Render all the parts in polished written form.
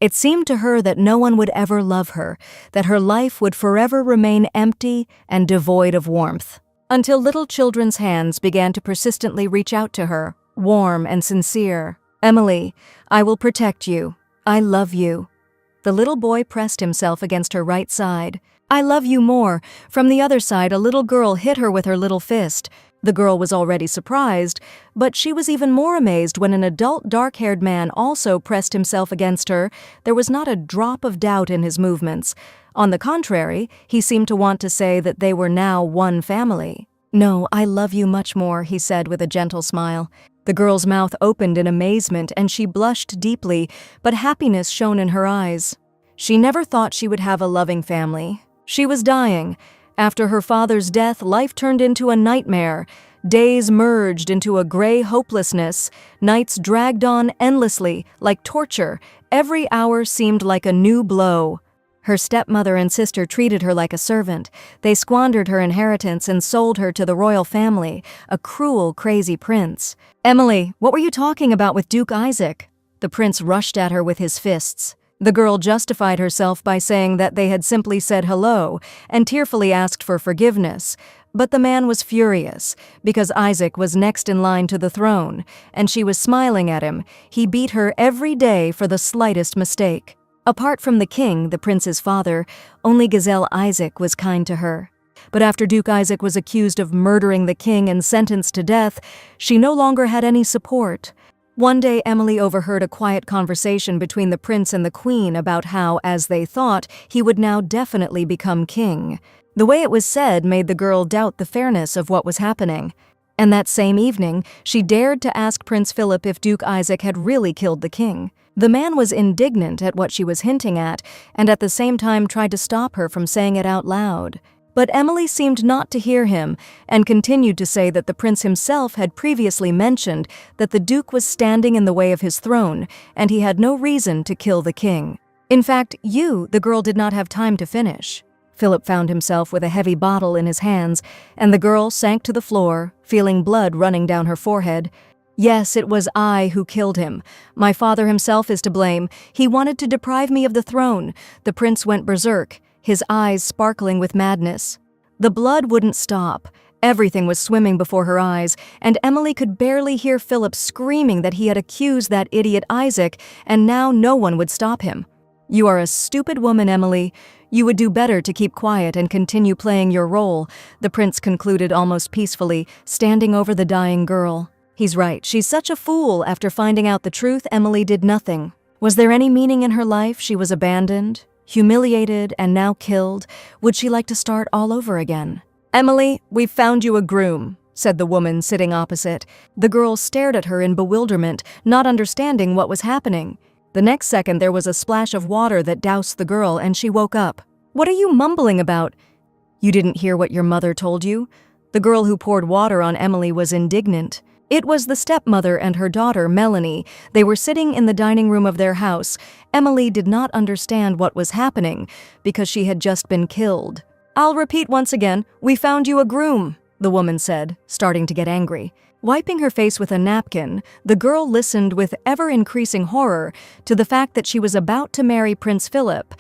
It seemed to her that no one would ever love her, that her life would forever remain empty and devoid of warmth. Until little children's hands began to persistently reach out to her, warm and sincere. "Emily, I will protect you. I love you." The little boy pressed himself against her right side. "I love you more." From the other side, a little girl hit her with her little fist. The girl was already surprised, but she was even more amazed when an adult dark-haired man also pressed himself against her. There was not a drop of doubt in his movements. On the contrary, he seemed to want to say that they were now one family. "No, I love you much more," he said with a gentle smile. The girl's mouth opened in amazement and she blushed deeply, but happiness shone in her eyes. She never thought she would have a loving family. She was dying. After her father's death, life turned into a nightmare. Days merged into a gray hopelessness. Nights dragged on endlessly, like torture. Every hour seemed like a new blow. Her stepmother and sister treated her like a servant. They squandered her inheritance and sold her to the royal family, a cruel, crazy prince. "Emily, what were you talking about with Duke Isaac?" The prince rushed at her with his fists. The girl justified herself by saying that they had simply said hello and tearfully asked for forgiveness. But the man was furious, because Isaac was next in line to the throne, and she was smiling at him. He beat her every day for the slightest mistake. Apart from the king, the prince's father, only Gazelle Isaac was kind to her. But after Duke Isaac was accused of murdering the king and sentenced to death, she no longer had any support. One day, Emily overheard a quiet conversation between the prince and the queen about how, as they thought, he would now definitely become king. The way it was said made the girl doubt the fairness of what was happening. And that same evening, she dared to ask Prince Philip if Duke Isaac had really killed the king. The man was indignant at what she was hinting at, and at the same time tried to stop her from saying it out loud. But Emily seemed not to hear him, and continued to say that the prince himself had previously mentioned that the duke was standing in the way of his throne, and he had no reason to kill the king. "In fact, the girl did not have time to finish." Philip found himself with a heavy bottle in his hands, and the girl sank to the floor, feeling blood running down her forehead. "Yes, it was I who killed him. My father himself is to blame. He wanted to deprive me of the throne." The prince went berserk, his eyes sparkling with madness. The blood wouldn't stop. Everything was swimming before her eyes, and Emily could barely hear Philip screaming that he had accused that idiot Isaac, and now no one would stop him. "You are a stupid woman, Emily. You would do better to keep quiet and continue playing your role," the prince concluded almost peacefully, standing over the dying girl. "He's right. She's such a fool. After finding out the truth, Emily did nothing. Was there any meaning in her life? She was abandoned, humiliated, and now killed. Would she like to start all over again?" "Emily, we've found you a groom," said the woman sitting opposite. The girl stared at her in bewilderment, not understanding what was happening. The next second there was a splash of water that doused the girl, and she woke up. "What are you mumbling about?" "You didn't hear what your mother told you?" The girl who poured water on Emily was indignant. It was the stepmother and her daughter, Melanie. They were sitting in the dining room of their house. Emily did not understand what was happening, because she had just been killed. "I'll repeat once again, we found you a groom," the woman said, starting to get angry. Wiping her face with a napkin, the girl listened with ever-increasing horror to the fact that she was about to marry Prince Philip.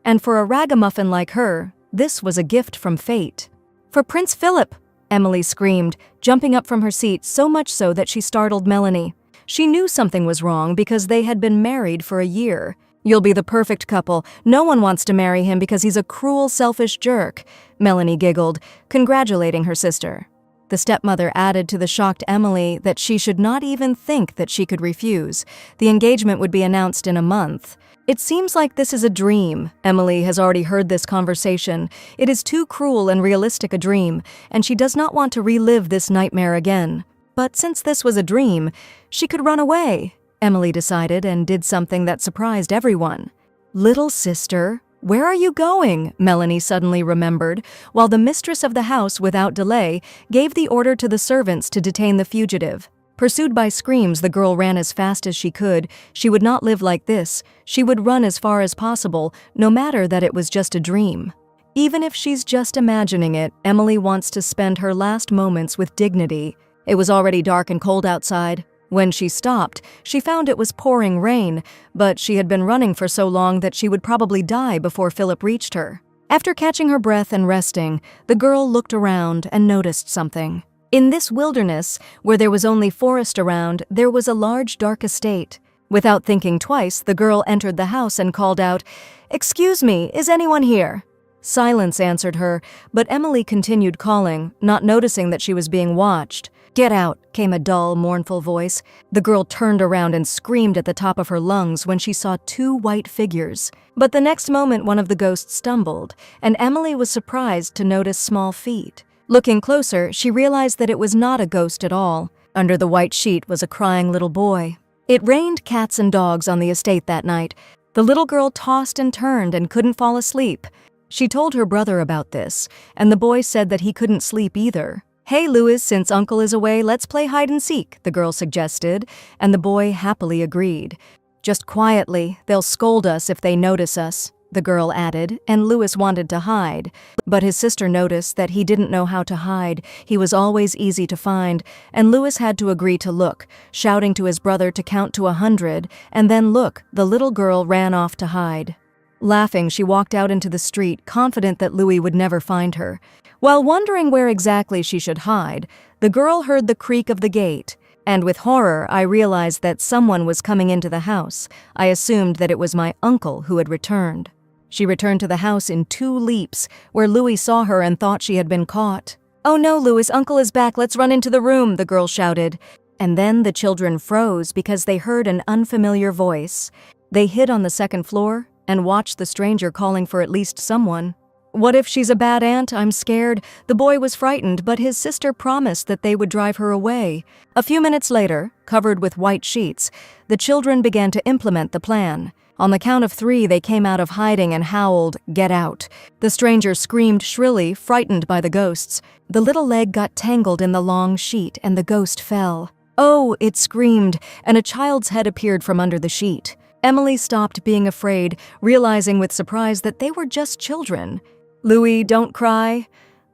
And for a ragamuffin like her, this was a gift from fate. "For Prince Philip!" Emily screamed, jumping up from her seat so much so that she startled Melanie. She knew something was wrong because they had been married for a year. "You'll be the perfect couple. No one wants to marry him because he's a cruel, selfish jerk," Melanie giggled, congratulating her sister. The stepmother added to the shocked Emily that she should not even think that she could refuse. The engagement would be announced in a month. "It seems like this is a dream." Emily has already heard this conversation. It is too cruel and realistic a dream, and she does not want to relive this nightmare again. But since this was a dream, she could run away, Emily decided, and did something that surprised everyone. "Little sister, where are you going?" Melanie suddenly remembered, while the mistress of the house, without delay, gave the order to the servants to detain the fugitive. Pursued by screams, the girl ran as fast as she could. She would not live like this. She would run as far as possible, no matter that it was just a dream. Even if she's just imagining it, Emily wants to spend her last moments with dignity. It was already dark and cold outside. When she stopped, she found it was pouring rain, but she had been running for so long that she would probably die before Philip reached her. After catching her breath and resting, the girl looked around and noticed something. In this wilderness, where there was only forest around, there was a large dark estate. Without thinking twice, the girl entered the house and called out, "Excuse me, is anyone here?" Silence answered her, but Emily continued calling, not noticing that she was being watched. "Get out," came a dull, mournful voice. The girl turned around and screamed at the top of her lungs when she saw two white figures. But the next moment one of the ghosts stumbled, and Emily was surprised to notice small feet. Looking closer, she realized that it was not a ghost at all. Under the white sheet was a crying little boy. It rained cats and dogs on the estate that night. The little girl tossed and turned and couldn't fall asleep. She told her brother about this, and the boy said that he couldn't sleep either. "Hey, Louis, since Uncle is away, let's play hide and seek," the girl suggested, and the boy happily agreed. "Just quietly, they'll scold us if they notice us," the girl added, and Louis wanted to hide. But his sister noticed that he didn't know how to hide. He was always easy to find, and Louis had to agree to look, shouting to his brother to count to 100, and then look, the little girl ran off to hide. Laughing, she walked out into the street, confident that Louis would never find her. While wondering where exactly she should hide, the girl heard the creak of the gate, and with horror I realized that someone was coming into the house. I assumed that it was my uncle who had returned. She returned to the house in 2 leaps, where Louis saw her and thought she had been caught. "Oh no, Louis, Uncle is back, let's run into the room," the girl shouted. And then the children froze because they heard an unfamiliar voice. They hid on the 2nd floor and watched the stranger calling for at least someone. "What if she's a bad aunt? I'm scared." The boy was frightened, but his sister promised that they would drive her away. A few minutes later, covered with white sheets, the children began to implement the plan. On the count of 3, they came out of hiding and howled, "Get out." The stranger screamed shrilly, frightened by the ghosts. The little leg got tangled in the long sheet, and the ghost fell. "Oh!" it screamed, and a child's head appeared from under the sheet. Emily stopped being afraid, realizing with surprise that they were just children. "Louis, don't cry."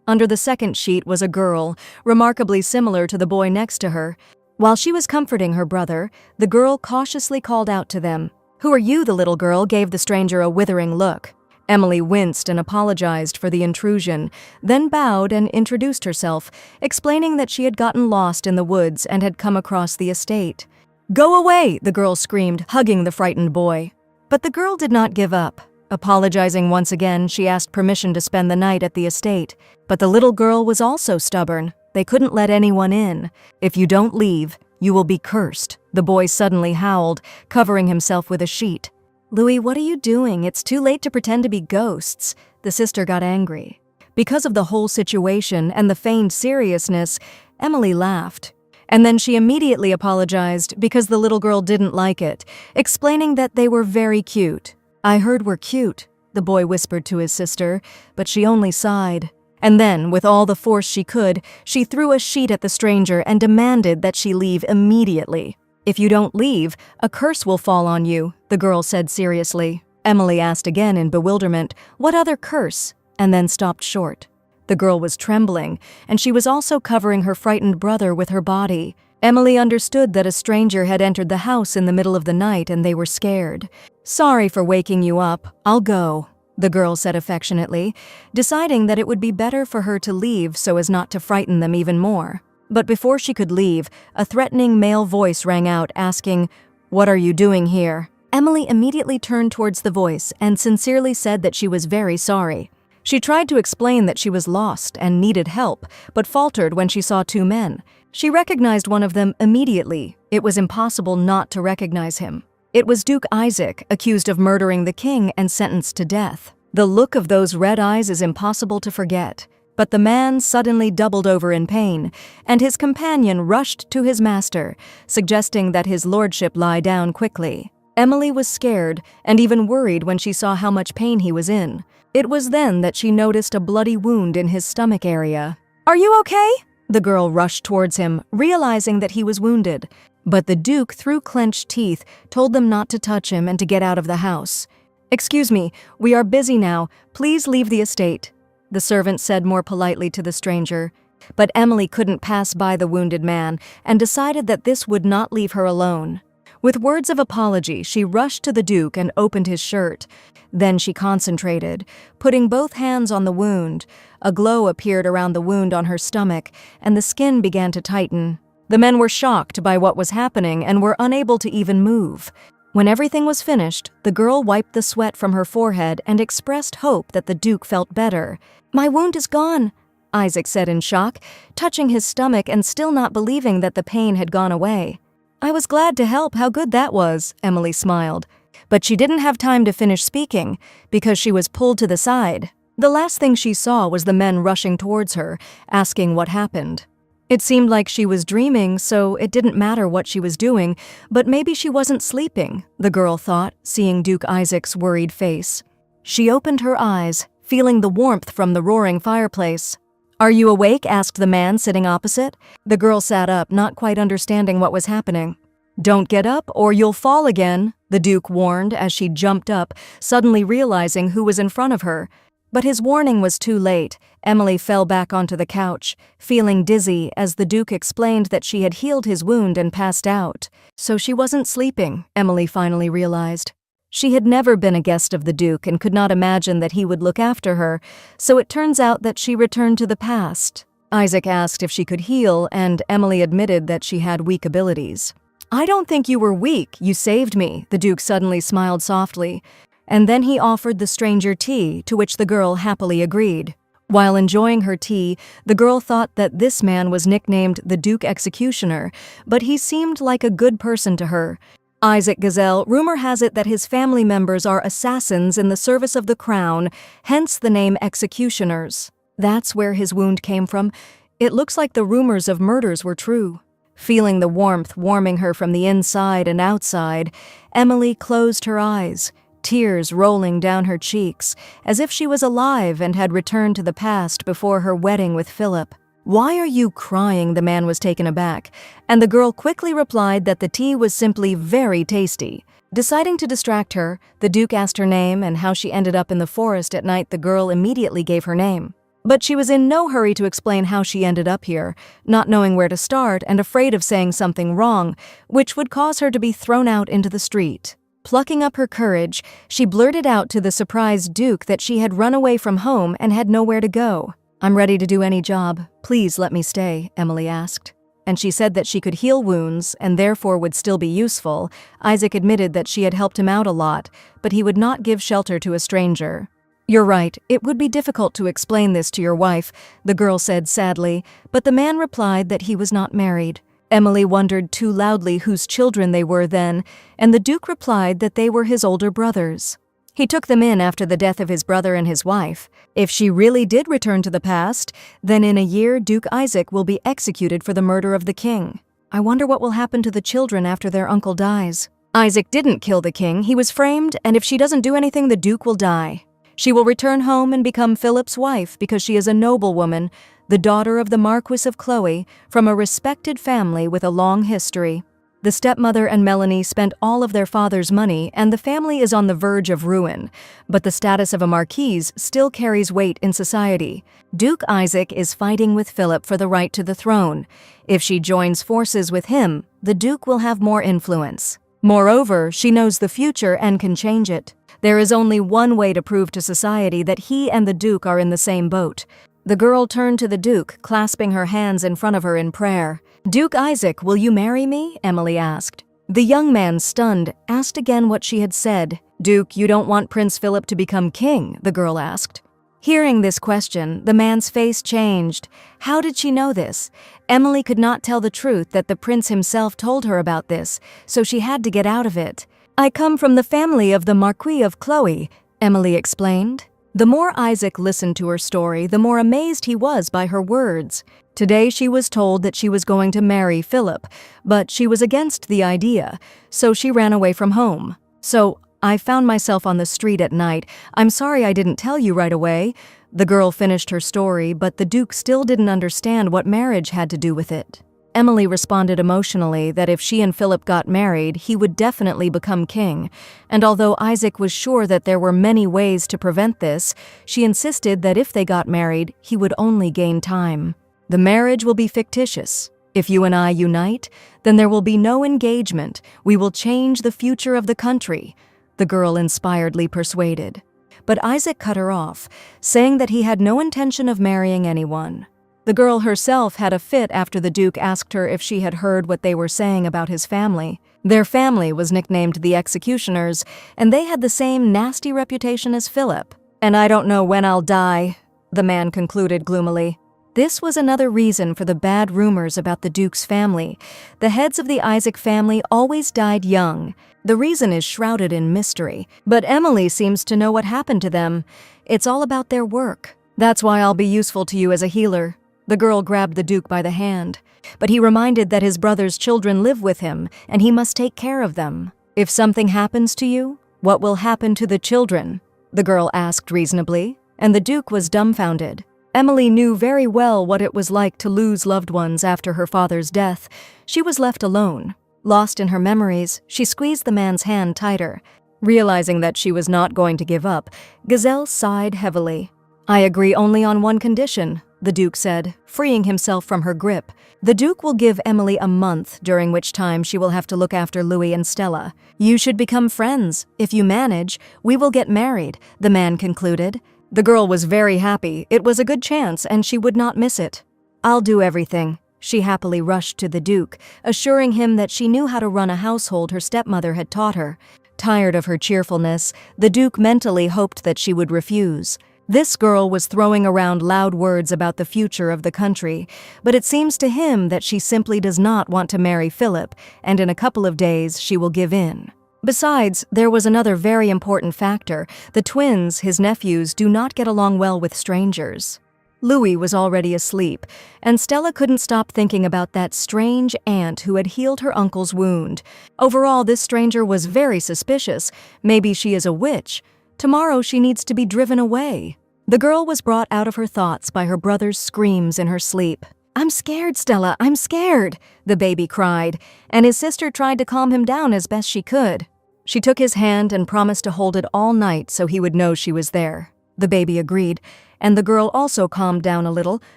Under the 2nd sheet was a girl, remarkably similar to the boy next to her. While she was comforting her brother, the girl cautiously called out to them. "Who are you?" The little girl gave the stranger a withering look. Emily winced and apologized for the intrusion, then bowed and introduced herself, explaining that she had gotten lost in the woods and had come across the estate. "Go away!" the girl screamed, hugging the frightened boy. But the girl did not give up. Apologizing once again, she asked permission to spend the night at the estate. But the little girl was also stubborn. They couldn't let anyone in. "If you don't leave, you will be cursed," the boy suddenly howled, covering himself with a sheet. "Louis, what are you doing? It's too late to pretend to be ghosts." The sister got angry. Because of the whole situation and the feigned seriousness, Emily laughed. And then she immediately apologized because the little girl didn't like it, explaining that they were very cute. "I heard we're cute," the boy whispered to his sister, but she only sighed. And then, with all the force she could, she threw a sheet at the stranger and demanded that she leave immediately. "If you don't leave, a curse will fall on you," the girl said seriously. Emily asked again in bewilderment, "What other curse?" and then stopped short. The girl was trembling, and she was also covering her frightened brother with her body. Emily understood that a stranger had entered the house in the middle of the night and they were scared. "Sorry for waking you up. I'll go," the girl said affectionately, deciding that it would be better for her to leave so as not to frighten them even more. But before she could leave, a threatening male voice rang out, asking, "What are you doing here?" Emily immediately turned towards the voice and sincerely said that she was very sorry. She tried to explain that she was lost and needed help, but faltered when she saw 2 men. She recognized one of them immediately. It was impossible not to recognize him. It was Duke Isaac, accused of murdering the king and sentenced to death. The look of those red eyes is impossible to forget. But the man suddenly doubled over in pain, and his companion rushed to his master, suggesting that his lordship lie down quickly. Emily was scared and even worried when she saw how much pain he was in. It was then that she noticed a bloody wound in his stomach area. "Are you okay?" The girl rushed towards him, realizing that he was wounded. But the Duke, through clenched teeth, told them not to touch him and to get out of the house. "Excuse me, we are busy now. Please leave the estate," the servant said more politely to the stranger. But Emily couldn't pass by the wounded man and decided that this would not leave her alone. With words of apology, she rushed to the Duke and opened his shirt. Then she concentrated, putting both hands on the wound. A glow appeared around the wound on her stomach, and the skin began to tighten. The men were shocked by what was happening and were unable to even move. When everything was finished, the girl wiped the sweat from her forehead and expressed hope that the Duke felt better. "My wound is gone," Isaac said in shock, touching his stomach and still not believing that the pain had gone away. "I was glad to help. How good that was," Emily smiled. But she didn't have time to finish speaking because she was pulled to the side. The last thing she saw was the men rushing towards her, asking what happened. It seemed like she was dreaming, so it didn't matter what she was doing, but maybe she wasn't sleeping, the girl thought, seeing Duke Isaac's worried face. She opened her eyes, feeling the warmth from the roaring fireplace. "Are you awake?" asked the man sitting opposite. The girl sat up, not quite understanding what was happening. "Don't get up or you'll fall again," the Duke warned as she jumped up, suddenly realizing who was in front of her. But his warning was too late. Emily fell back onto the couch, feeling dizzy as the Duke explained that she had healed his wound and passed out. So she wasn't sleeping, Emily finally realized. She had never been a guest of the Duke and could not imagine that he would look after her, so it turns out that she returned to the past. Isaac asked if she could heal, and Emily admitted that she had weak abilities. "I don't think you were weak, you saved me," the Duke suddenly smiled softly. And then he offered the stranger tea, to which the girl happily agreed. While enjoying her tea, the girl thought that this man was nicknamed the Duke Executioner, but he seemed like a good person to her. Isaac Gazelle, rumor has it that his family members are assassins in the service of the crown, hence the name Executioners. That's where his wound came from. It looks like the rumors of murders were true. Feeling the warmth warming her from the inside and outside, Emily closed her eyes, tears rolling down her cheeks, as if she was alive and had returned to the past before her wedding with Philip. "Why are you crying?" the man was taken aback, and the girl quickly replied that the tea was simply very tasty. Deciding to distract her, the Duke asked her name and how she ended up in the forest at night. The girl immediately gave her name. But she was in no hurry to explain how she ended up here, not knowing where to start and afraid of saying something wrong, which would cause her to be thrown out into the street. Plucking up her courage, she blurted out to the surprised Duke that she had run away from home and had nowhere to go. "I'm ready to do any job. Please let me stay," Emily asked. And she said that she could heal wounds and therefore would still be useful. Isaac admitted that she had helped him out a lot, but he would not give shelter to a stranger. "You're right, it would be difficult to explain this to your wife," the girl said sadly, but the man replied that he was not married. Emily wondered too loudly whose children they were then, and the Duke replied that they were his older brothers. He took them in after the death of his brother and his wife. If she really did return to the past, then in a year Duke Isaac will be executed for the murder of the king. I wonder what will happen to the children after their uncle dies. Isaac didn't kill the king, he was framed, and if she doesn't do anything, the Duke will die. She will return home and become Philip's wife because she is a noblewoman, the daughter of the Marquis of Chloe, from a respected family with a long history. The stepmother and Melanie spent all of their father's money, and the family is on the verge of ruin, but the status of a marquise still carries weight in society. Duke Isaac is fighting with Philip for the right to the throne. If she joins forces with him, the Duke will have more influence. Moreover, she knows the future and can change it. There is only one way to prove to society that he and the Duke are in the same boat. The girl turned to the Duke, clasping her hands in front of her in prayer. "Duke Isaac, will you marry me?" Emily asked. The young man, stunned, asked again what she had said. "Duke, you don't want Prince Philip to become king?" the girl asked. Hearing this question, the man's face changed. How did she know this? Emily could not tell the truth that the prince himself told her about this, so she had to get out of it. "I come from the family of the Marquis of Chloe," Emily explained. The more Isaac listened to her story, the more amazed he was by her words. Today she was told that she was going to marry Philip, but she was against the idea, so she ran away from home. "So, I found myself on the street at night. I'm sorry I didn't tell you right away." The girl finished her story, but the Duke still didn't understand what marriage had to do with it. Emily responded emotionally that if she and Philip got married, he would definitely become king, and although Isaac was sure that there were many ways to prevent this, she insisted that if they got married, he would only gain time. The marriage will be fictitious. If you and I unite, then there will be no engagement. We will change the future of the country," the girl inspiredly persuaded. But Isaac cut her off, saying that he had no intention of marrying anyone. The girl herself had a fit after the Duke asked her if she had heard what they were saying about his family. Their family was nicknamed the Executioners, and they had the same nasty reputation as Philip. "And I don't know when I'll die," the man concluded gloomily. This was another reason for the bad rumors about the Duke's family. The heads of the Isaac family always died young. The reason is shrouded in mystery, but Emily seems to know what happened to them. It's all about their work. "That's why I'll be useful to you as a healer." The girl grabbed the Duke by the hand, but he reminded that his brother's children live with him and he must take care of them. "If something happens to you, what will happen to the children?" the girl asked reasonably, and the Duke was dumbfounded. Emily knew very well what it was like to lose loved ones after her father's death. She was left alone. Lost in her memories, she squeezed the man's hand tighter. Realizing that she was not going to give up, Gazelle sighed heavily. "I agree only on one condition," the Duke said, freeing himself from her grip. The Duke will give Emily a month, during which time she will have to look after Louis and Stella. "You should become friends. If you manage, we will get married," the man concluded. The girl was very happy. It was a good chance, and she would not miss it. "I'll do everything." She happily rushed to the Duke, assuring him that she knew how to run a household her stepmother had taught her. Tired of her cheerfulness, the Duke mentally hoped that she would refuse. This girl was throwing around loud words about the future of the country, but it seems to him that she simply does not want to marry Philip, and in a couple of days she will give in. Besides, there was another very important factor. The twins, his nephews, do not get along well with strangers. Louis was already asleep, and Stella couldn't stop thinking about that strange aunt who had healed her uncle's wound. Overall, this stranger was very suspicious. Maybe she is a witch. Tomorrow she needs to be driven away. The girl was brought out of her thoughts by her brother's screams in her sleep. "I'm scared, Stella, I'm scared," the baby cried, and his sister tried to calm him down as best she could. She took his hand and promised to hold it all night so he would know she was there. The baby agreed, and the girl also calmed down a little,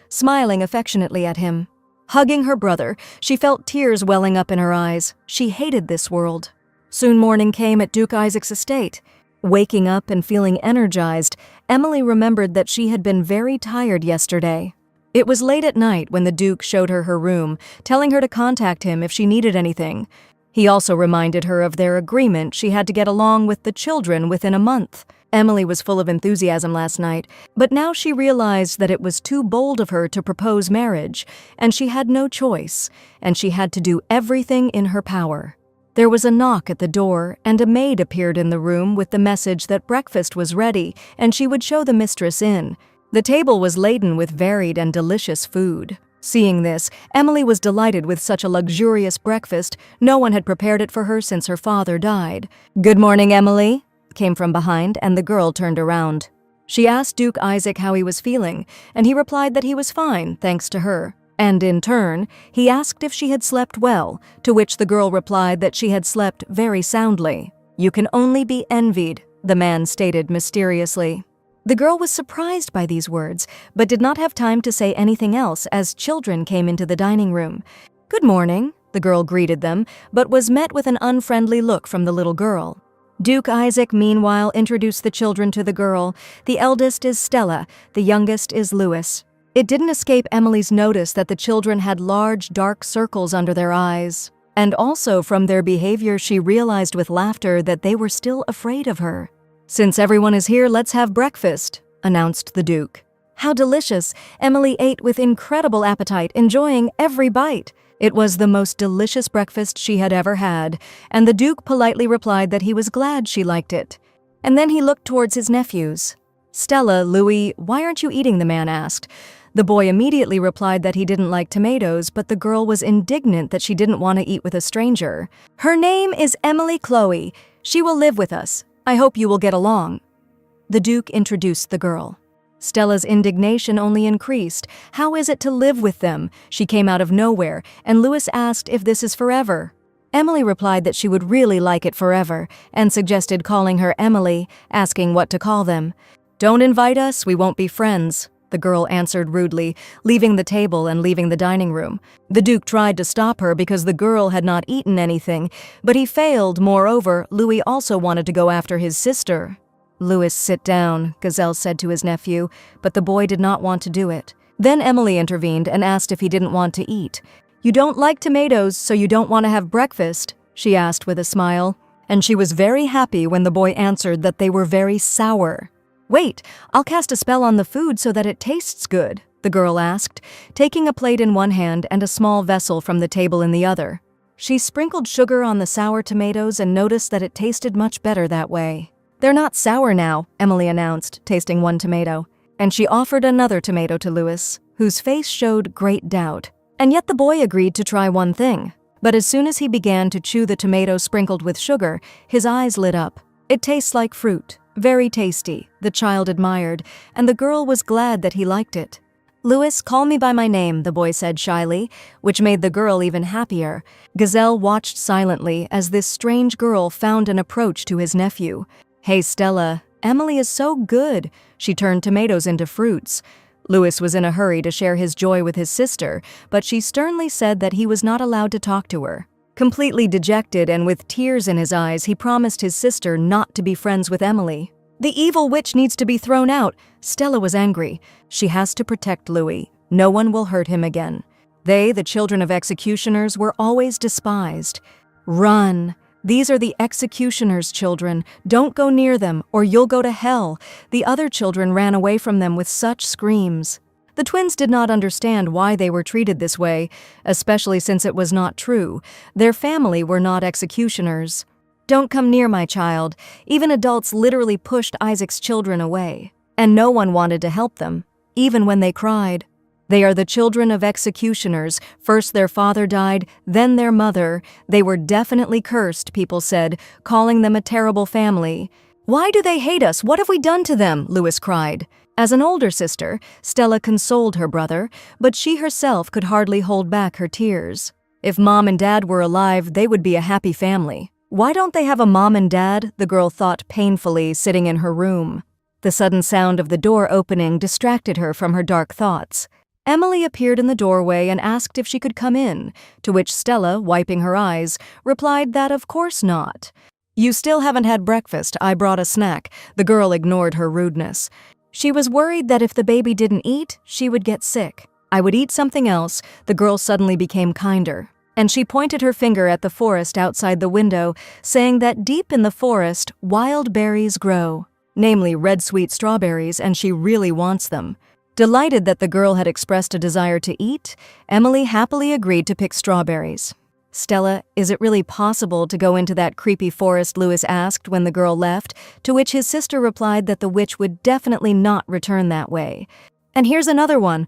smiling affectionately at him. Hugging her brother, she felt tears welling up in her eyes. She hated this world. Soon morning came at Duke Isaac's estate. Waking up and feeling energized, Emily remembered that she had been very tired yesterday. It was late at night when the Duke showed her her room, telling her to contact him if she needed anything. He also reminded her of their agreement she had to get along with the children within a month. Emily was full of enthusiasm last night, but now she realized that it was too bold of her to propose marriage, and she had no choice, and she had to do everything in her power. There was a knock at the door, and a maid appeared in the room with the message that breakfast was ready and she would show the mistress in. The table was laden with varied and delicious food. Seeing this, Emily was delighted with such a luxurious breakfast. No one had prepared it for her since her father died. "Good morning, Emily," came from behind, and the girl turned around. She asked Duke Isaac how he was feeling, and he replied that he was fine, thanks to her. And in turn, he asked if she had slept well, to which the girl replied that she had slept very soundly. "You can only be envied," the man stated mysteriously. The girl was surprised by these words, but did not have time to say anything else as children came into the dining room. "Good morning," the girl greeted them, but was met with an unfriendly look from the little girl. Duke Isaac, meanwhile, introduced the children to the girl. The eldest is Stella, the youngest is Louis. It didn't escape Emily's notice that the children had large, dark circles under their eyes. And also from their behavior, she realized with laughter that they were still afraid of her. "Since everyone is here, let's have breakfast," announced the Duke. How delicious! Emily ate with incredible appetite, enjoying every bite. It was the most delicious breakfast she had ever had, and the Duke politely replied that he was glad she liked it. And then he looked towards his nephews. "Stella, Louis, why aren't you eating?" the man asked. The boy immediately replied that he didn't like tomatoes, but the girl was indignant that she didn't want to eat with a stranger. "Her name is Emily Chloe. She will live with us. I hope you will get along." The Duke introduced the girl. Stella's indignation only increased. How is it to live with them? She came out of nowhere, and Louis asked if this is forever. Emily replied that she would really like it forever, and suggested calling her Emily, asking what to call them. "Don't invite us, we won't be friends," the girl answered rudely, leaving the table and leaving the dining room. The Duke tried to stop her because the girl had not eaten anything, but he failed. Moreover, Louis also wanted to go after his sister. "Louis, sit down," Gazelle said to his nephew, but the boy did not want to do it. Then Emily intervened and asked if he didn't want to eat. "You don't like tomatoes, so you don't want to have breakfast?" she asked with a smile. And she was very happy when the boy answered that they were very sour. "Wait, I'll cast a spell on the food so that it tastes good," the girl asked, taking a plate in one hand and a small vessel from the table in the other. She sprinkled sugar on the sour tomatoes and noticed that it tasted much better that way. "They're not sour now," Emily announced, tasting one tomato. And she offered another tomato to Louis, whose face showed great doubt. And yet the boy agreed to try one thing. But as soon as he began to chew the tomato sprinkled with sugar, his eyes lit up. "It tastes like fruit. Very tasty," the child admired, and the girl was glad that he liked it. "Louis, call me by my name," the boy said shyly, which made the girl even happier. Gazelle watched silently as this strange girl found an approach to his nephew. "Hey, Stella, Emily is so good." She turned tomatoes into fruits. Louis was in a hurry to share his joy with his sister, but she sternly said that he was not allowed to talk to her. Completely dejected and with tears in his eyes, he promised his sister not to be friends with Emily. "The evil witch needs to be thrown out." Stella was angry. She has to protect Louis. No one will hurt him again. They, the children of executioners, were always despised. "Run. These are the executioner's children. Don't go near them, or you'll go to hell." The other children ran away from them with such screams. The twins did not understand why they were treated this way, especially since it was not true. Their family were not executioners. "Don't come near my child." Even adults literally pushed Isaac's children away, and no one wanted to help them, even when they cried. They are the children of executioners. First their father died, then their mother. They were definitely cursed, people said, calling them a terrible family. "Why do they hate us? What have we done to them?" Louis cried. As an older sister, Stella consoled her brother, but she herself could hardly hold back her tears. If Mom and Dad were alive, they would be a happy family. "Why don't they have a mom and dad?" the girl thought painfully, sitting in her room. The sudden sound of the door opening distracted her from her dark thoughts. Emily appeared in the doorway and asked if she could come in, to which Stella, wiping her eyes, replied that of course not. "You still haven't had breakfast. I brought a snack." The girl ignored her rudeness. She was worried that if the baby didn't eat, she would get sick. "I would eat something else." The girl suddenly became kinder, and she pointed her finger at the forest outside the window, saying that deep in the forest, wild berries grow, namely red sweet strawberries, and she really wants them. Delighted that the girl had expressed a desire to eat, Emily happily agreed to pick strawberries. "Stella, is it really possible to go into that creepy forest?" Louis asked when the girl left, to which his sister replied that the witch would definitely not return that way. "And here's another one."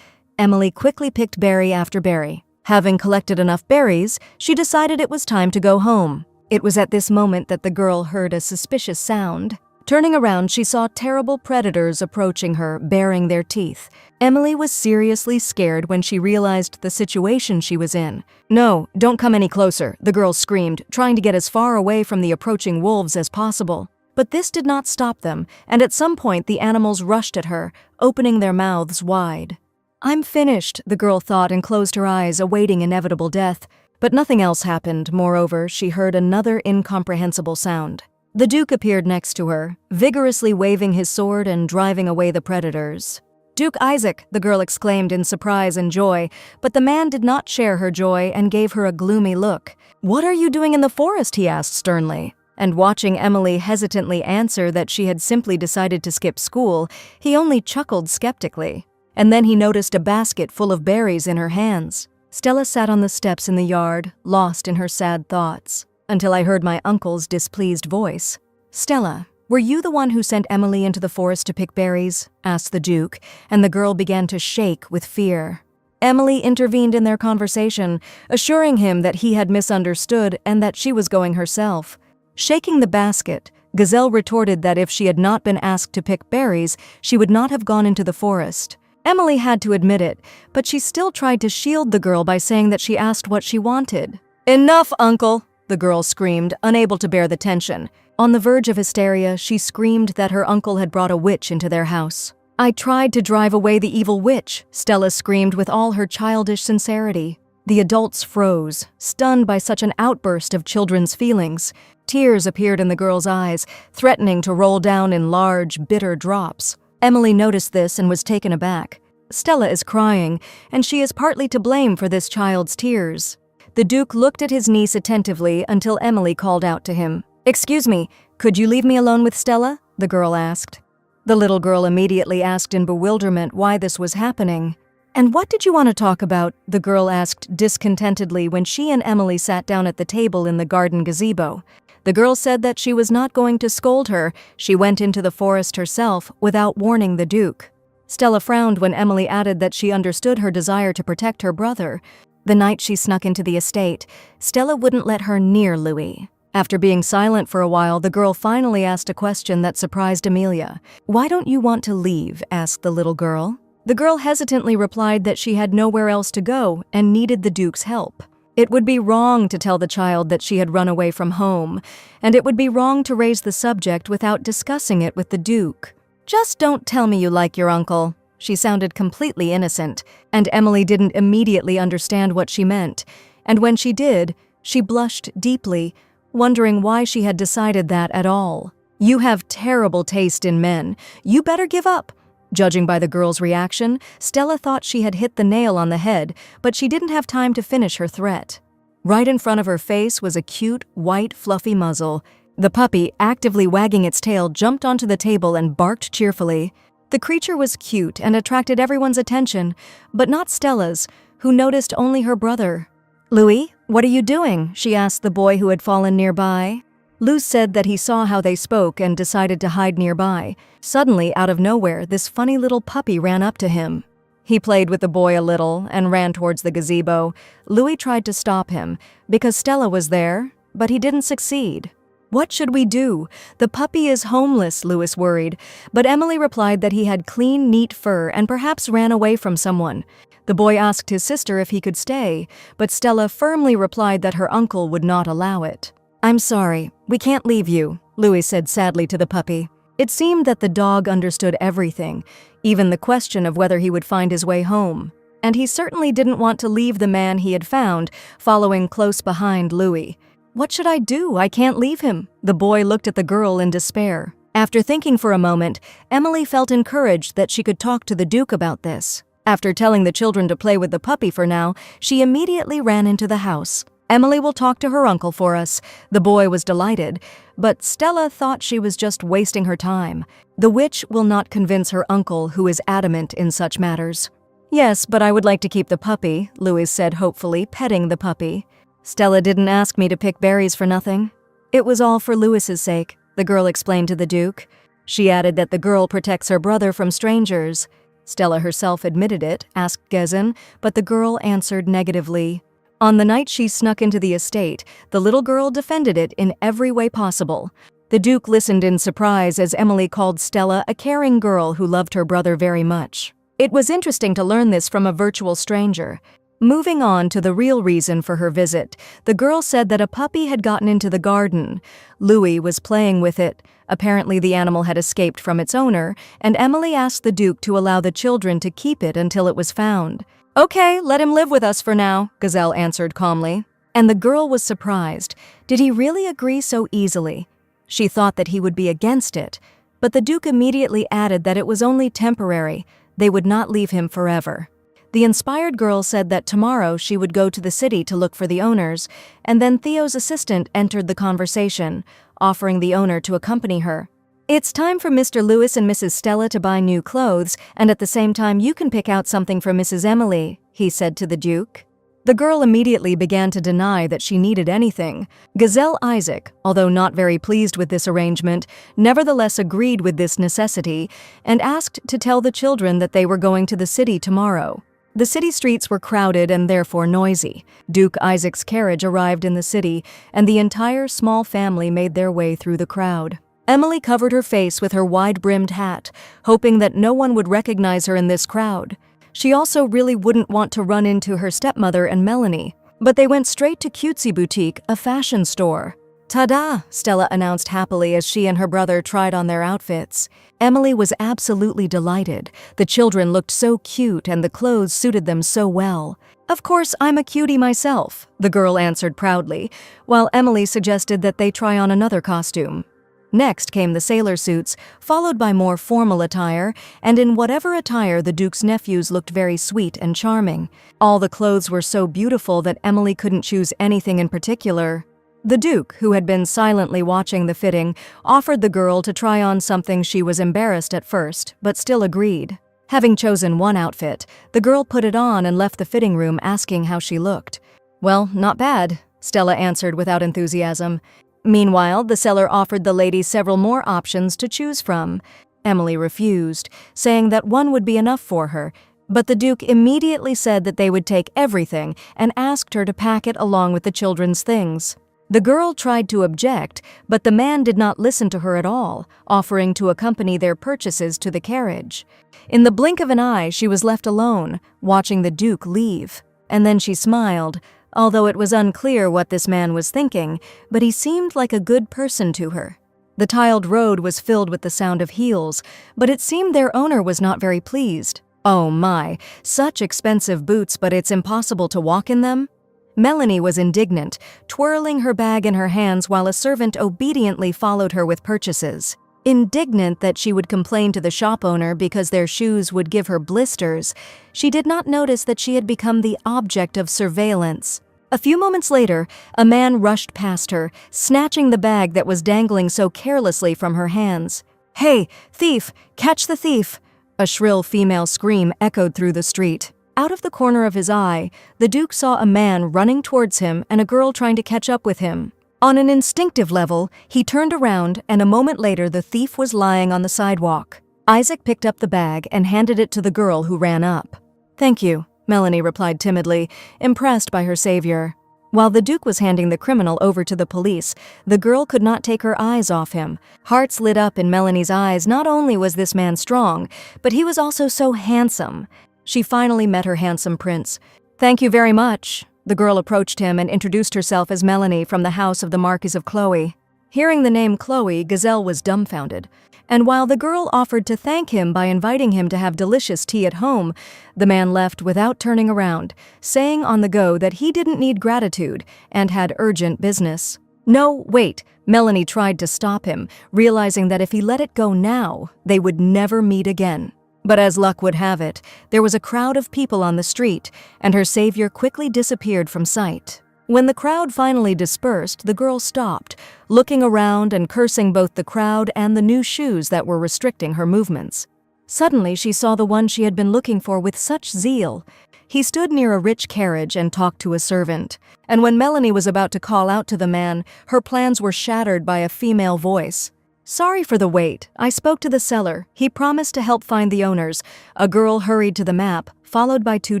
Emily quickly picked berry after berry. Having collected enough berries, she decided it was time to go home. It was at this moment that the girl heard a suspicious sound. Turning around, she saw terrible predators approaching her, baring their teeth. Emily was seriously scared when she realized the situation she was in. "No, don't come any closer," the girl screamed, trying to get as far away from the approaching wolves as possible. But this did not stop them, and at some point the animals rushed at her, opening their mouths wide. "I'm finished," the girl thought and closed her eyes, awaiting inevitable death. But nothing else happened. Moreover, she heard another incomprehensible sound. The Duke appeared next to her, vigorously waving his sword and driving away the predators. "Duke Isaac," the girl exclaimed in surprise and joy, but the man did not share her joy and gave her a gloomy look. "What are you doing in the forest?" he asked sternly. And watching Emily hesitantly answer that she had simply decided to skip school, he only chuckled skeptically. And then he noticed a basket full of berries in her hands. Stella sat on the steps in the yard, lost in her sad thoughts, until I heard my uncle's displeased voice. "Stella, were you the one who sent Emily into the forest to pick berries?" asked the Duke, and the girl began to shake with fear. Emily intervened in their conversation, assuring him that he had misunderstood and that she was going herself. Shaking the basket, Gazelle retorted that if she had not been asked to pick berries, she would not have gone into the forest. Emily had to admit it, but she still tried to shield the girl by saying that she asked what she wanted. "Enough, Uncle!" the girl screamed, unable to bear the tension. On the verge of hysteria, she screamed that her uncle had brought a witch into their house. "I tried to drive away the evil witch," Stella screamed with all her childish sincerity. The adults froze, stunned by such an outburst of children's feelings. Tears appeared in the girl's eyes, threatening to roll down in large, bitter drops. Emily noticed this and was taken aback. Stella is crying, and she is partly to blame for this child's tears. The Duke looked at his niece attentively until Emily called out to him. "Excuse me, could you leave me alone with Stella?" the girl asked. The little girl immediately asked in bewilderment why this was happening. "And what did you want to talk about?" the girl asked discontentedly when she and Emily sat down at the table in the garden gazebo. The girl said that she was not going to scold her. She went into the forest herself without warning the Duke. Stella frowned when Emily added that she understood her desire to protect her brother. The night she snuck into the estate, Stella wouldn't let her near Louis. After being silent for a while, the girl finally asked a question that surprised Amelia. "Why don't you want to leave?" asked the little girl. The girl hesitantly replied that she had nowhere else to go and needed the Duke's help. It would be wrong to tell the child that she had run away from home, and it would be wrong to raise the subject without discussing it with the Duke. "Just don't tell me you like your uncle." She sounded completely innocent, and Emily didn't immediately understand what she meant. And when she did, she blushed deeply, wondering why she had decided that at all. "You have terrible taste in men. You better give up." Judging by the girl's reaction, Stella thought she had hit the nail on the head, but she didn't have time to finish her threat. Right in front of her face was a cute, white, fluffy muzzle. The puppy, actively wagging its tail, jumped onto the table and barked cheerfully. The creature was cute and attracted everyone's attention, but not Stella's, who noticed only her brother. "Louis, what are you doing?" she asked the boy who had fallen nearby. Lou said that he saw how they spoke and decided to hide nearby. Suddenly, out of nowhere, this funny little puppy ran up to him. He played with the boy a little and ran towards the gazebo. Louis tried to stop him because Stella was there, but he didn't succeed. "What should we do? The puppy is homeless," Louis worried, but Emily replied that he had clean, neat fur and perhaps ran away from someone. The boy asked his sister if he could stay, but Stella firmly replied that her uncle would not allow it. "I'm sorry, we can't leave you," Louis said sadly to the puppy. It seemed that the dog understood everything, even the question of whether he would find his way home. And he certainly didn't want to leave the man he had found, following close behind Louis. "What should I do? I can't leave him." The boy looked at the girl in despair. After thinking for a moment, Emily felt encouraged that she could talk to the Duke about this. After telling the children to play with the puppy for now, she immediately ran into the house. "Emily will talk to her uncle for us." The boy was delighted, but Stella thought she was just wasting her time. The witch will not convince her uncle, who is adamant in such matters. "Yes, but I would like to keep the puppy," Louis said hopefully, petting the puppy. "Stella didn't ask me to pick berries for nothing. It was all for Louis's sake," the girl explained to the Duke. She added that the girl protects her brother from strangers. Stella herself admitted it, asked Gezin, but the girl answered negatively. On the night she snuck into the estate, the little girl defended it in every way possible. The Duke listened in surprise as Emily called Stella a caring girl who loved her brother very much. It was interesting to learn this from a virtual stranger. Moving on to the real reason for her visit, the girl said that a puppy had gotten into the garden. Louis was playing with it. Apparently the animal had escaped from its owner, and Emily asked the Duke to allow the children to keep it until it was found. "Okay, let him live with us for now," Gazelle answered calmly. And the girl was surprised. Did he really agree so easily? She thought that he would be against it, but the Duke immediately added that it was only temporary. They would not leave him forever. The inspired girl said that tomorrow she would go to the city to look for the owners, and then Theo's assistant entered the conversation, offering the owner to accompany her. "It's time for Mr. Lewis and Mrs. Stella to buy new clothes, and at the same time you can pick out something for Mrs. Emily," he said to the Duke. The girl immediately began to deny that she needed anything. Gazelle Isaac, although not very pleased with this arrangement, nevertheless agreed with this necessity and asked to tell the children that they were going to the city tomorrow. The city streets were crowded and therefore noisy. Duke Isaac's carriage arrived in the city, and the entire small family made their way through the crowd. Emily covered her face with her wide-brimmed hat, hoping that no one would recognize her in this crowd. She also really wouldn't want to run into her stepmother and Melanie, but they went straight to Cutesy Boutique, a fashion store. Ta-da! Stella announced happily as she and her brother tried on their outfits. Emily was absolutely delighted. The children looked so cute and the clothes suited them so well. Of course, I'm a cutie myself, the girl answered proudly, while Emily suggested that they try on another costume. Next came the sailor suits, followed by more formal attire, and in whatever attire the Duke's nephews looked very sweet and charming. All the clothes were so beautiful that Emily couldn't choose anything in particular. The Duke, who had been silently watching the fitting, offered the girl to try on something she was embarrassed at first, but still agreed. Having chosen one outfit, the girl put it on and left the fitting room asking how she looked. "Well, not bad," Stella answered without enthusiasm. Meanwhile, the seller offered the lady several more options to choose from. Emily refused, saying that one would be enough for her, but the Duke immediately said that they would take everything and asked her to pack it along with the children's things. The girl tried to object, but the man did not listen to her at all, offering to accompany their purchases to the carriage. In the blink of an eye, she was left alone, watching the Duke leave. And then she smiled, although it was unclear what this man was thinking, but he seemed like a good person to her. The tiled road was filled with the sound of heels, but it seemed their owner was not very pleased. Oh my, such expensive boots, but it's impossible to walk in them? Melanie was indignant, twirling her bag in her hands while a servant obediently followed her with purchases. Indignant that she would complain to the shop owner because their shoes would give her blisters, she did not notice that she had become the object of surveillance. A few moments later, a man rushed past her, snatching the bag that was dangling so carelessly from her hands. "Hey, thief! Catch the thief!" A shrill female scream echoed through the street. Out of the corner of his eye, the Duke saw a man running towards him and a girl trying to catch up with him. On an instinctive level, he turned around, and a moment later the thief was lying on the sidewalk. Isaac picked up the bag and handed it to the girl who ran up. "Thank you," Melanie replied timidly, impressed by her savior. While the Duke was handing the criminal over to the police, the girl could not take her eyes off him. Hearts lit up in Melanie's eyes. Not only was this man strong, but he was also so handsome. She finally met her handsome prince. "Thank you very much." The girl approached him and introduced herself as Melanie from the house of the Marquis of Chloe. Hearing the name Chloe, Gazelle was dumbfounded. And while the girl offered to thank him by inviting him to have delicious tea at home, the man left without turning around, saying on the go that he didn't need gratitude and had urgent business. "No, wait," Melanie tried to stop him, realizing that if he let it go now, they would never meet again. But as luck would have it, there was a crowd of people on the street, and her savior quickly disappeared from sight. When the crowd finally dispersed, the girl stopped, looking around and cursing both the crowd and the new shoes that were restricting her movements. Suddenly, she saw the one she had been looking for with such zeal. He stood near a rich carriage and talked to a servant. And when Melanie was about to call out to the man, her plans were shattered by a female voice. "Sorry for the wait. I spoke to the seller. He promised to help find the owners." A girl hurried to the map, followed by 2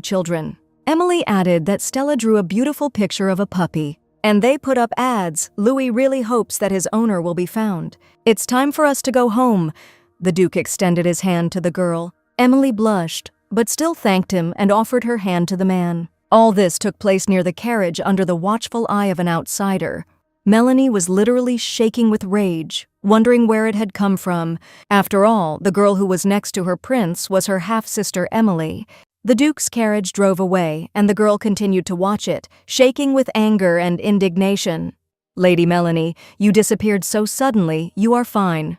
children. Emily added that Stella drew a beautiful picture of a puppy. And they put up ads. "Louis really hopes that his owner will be found. It's time for us to go home." The Duke extended his hand to the girl. Emily blushed, but still thanked him and offered her hand to the man. All this took place near the carriage under the watchful eye of an outsider. Melanie was literally shaking with rage, wondering where it had come from. After all, the girl who was next to her prince was her half-sister Emily. The Duke's carriage drove away, and the girl continued to watch it, shaking with anger and indignation. "Lady Melanie, you disappeared so suddenly. You are fine."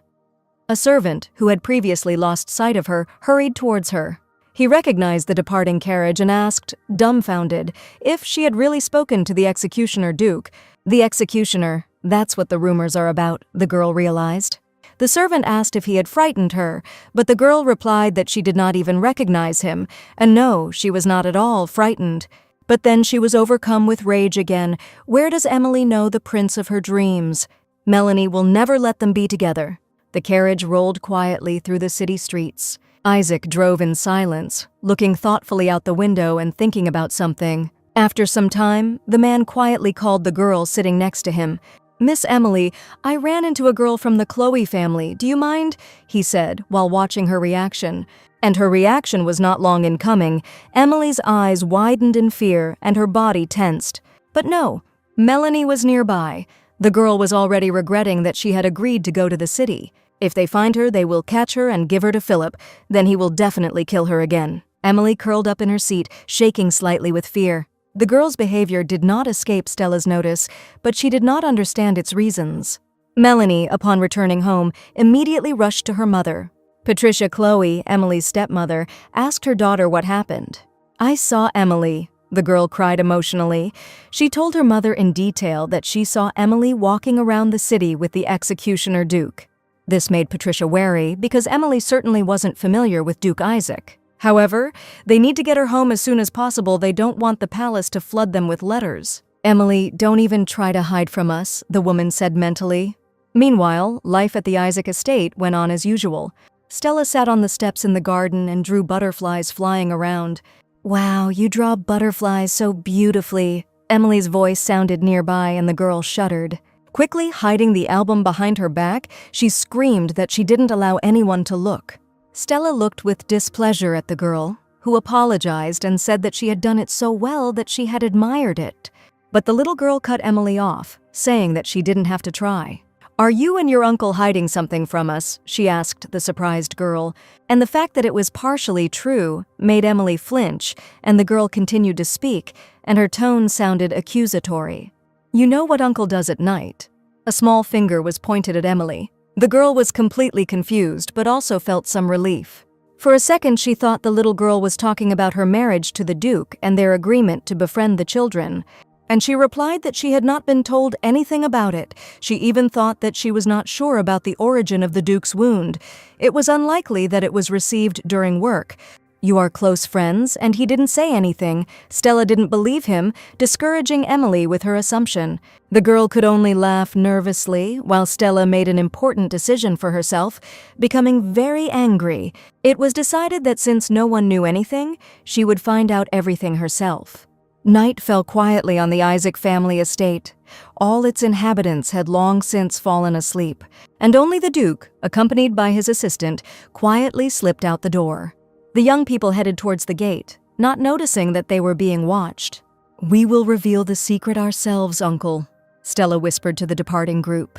A servant, who had previously lost sight of her, hurried towards her. He recognized the departing carriage and asked, dumbfounded, if she had really spoken to the executioner Duke. The executioner, that's what the rumors are about, the girl realized. The servant asked if he had frightened her, but the girl replied that she did not even recognize him, and no, she was not at all frightened. But then she was overcome with rage again. Where does Emily know the prince of her dreams? Melanie will never let them be together. The carriage rolled quietly through the city streets. Isaac drove in silence, looking thoughtfully out the window and thinking about something. After some time, the man quietly called the girl sitting next to him. "Miss Emily, I ran into a girl from the Chloe family. Do you mind?" he said, while watching her reaction. And her reaction was not long in coming. Emily's eyes widened in fear and her body tensed. But no, Melanie was nearby. The girl was already regretting that she had agreed to go to the city. If they find her, they will catch her and give her to Philip. Then he will definitely kill her again. Emily curled up in her seat, shaking slightly with fear. The girl's behavior did not escape Stella's notice, but she did not understand its reasons. Melanie, upon returning home, immediately rushed to her mother. Patricia Chloe, Emily's stepmother, asked her daughter what happened. "I saw Emily," the girl cried emotionally. She told her mother in detail that she saw Emily walking around the city with the executioner Duke. This made Patricia wary because Emily certainly wasn't familiar with Duke Isaac. However, they need to get her home as soon as possible. They don't want the palace to flood them with letters. "Emily, don't even try to hide from us," the woman said mentally. Meanwhile, life at the Isaac estate went on as usual. Stella sat on the steps in the garden and drew butterflies flying around. "Wow, you draw butterflies so beautifully." Emily's voice sounded nearby and the girl shuddered. Quickly hiding the album behind her back, she screamed that she didn't allow anyone to look. Stella looked with displeasure at the girl, who apologized and said that she had done it so well that she had admired it. But the little girl cut Emily off, saying that she didn't have to try. "Are you and your uncle hiding something from us?" she asked the surprised girl, and the fact that it was partially true made Emily flinch, and the girl continued to speak, and her tone sounded accusatory. "You know what Uncle does at night?" A small finger was pointed at Emily. The girl was completely confused, but also felt some relief. For a second, she thought the little girl was talking about her marriage to the Duke and their agreement to befriend the children. And she replied that she had not been told anything about it. She even thought that she was not sure about the origin of the Duke's wound. It was unlikely that it was received during work. "You are close friends, and he didn't say anything." Stella didn't believe him, discouraging Emily with her assumption. The girl could only laugh nervously, while Stella made an important decision for herself, becoming very angry. It was decided that since no one knew anything, she would find out everything herself. Night fell quietly on the Isaac family estate. All its inhabitants had long since fallen asleep, and only the Duke, accompanied by his assistant, quietly slipped out the door. The young people headed towards the gate, not noticing that they were being watched. "We will reveal the secret ourselves, Uncle," Stella whispered to the departing group.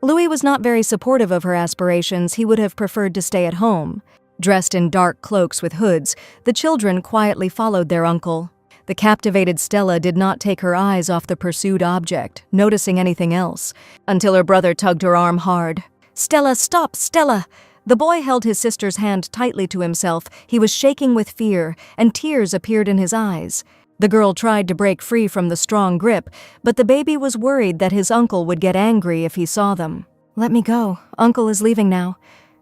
Louis was not very supportive of her aspirations. He would have preferred to stay at home. Dressed in dark cloaks with hoods, the children quietly followed their uncle. The captivated Stella did not take her eyes off the pursued object, noticing anything else, until her brother tugged her arm hard. "Stella, stop, Stella!" The boy held his sister's hand tightly to himself. He was shaking with fear, and tears appeared in his eyes. The girl tried to break free from the strong grip, but the baby was worried that his uncle would get angry if he saw them. "Let me go. Uncle is leaving now."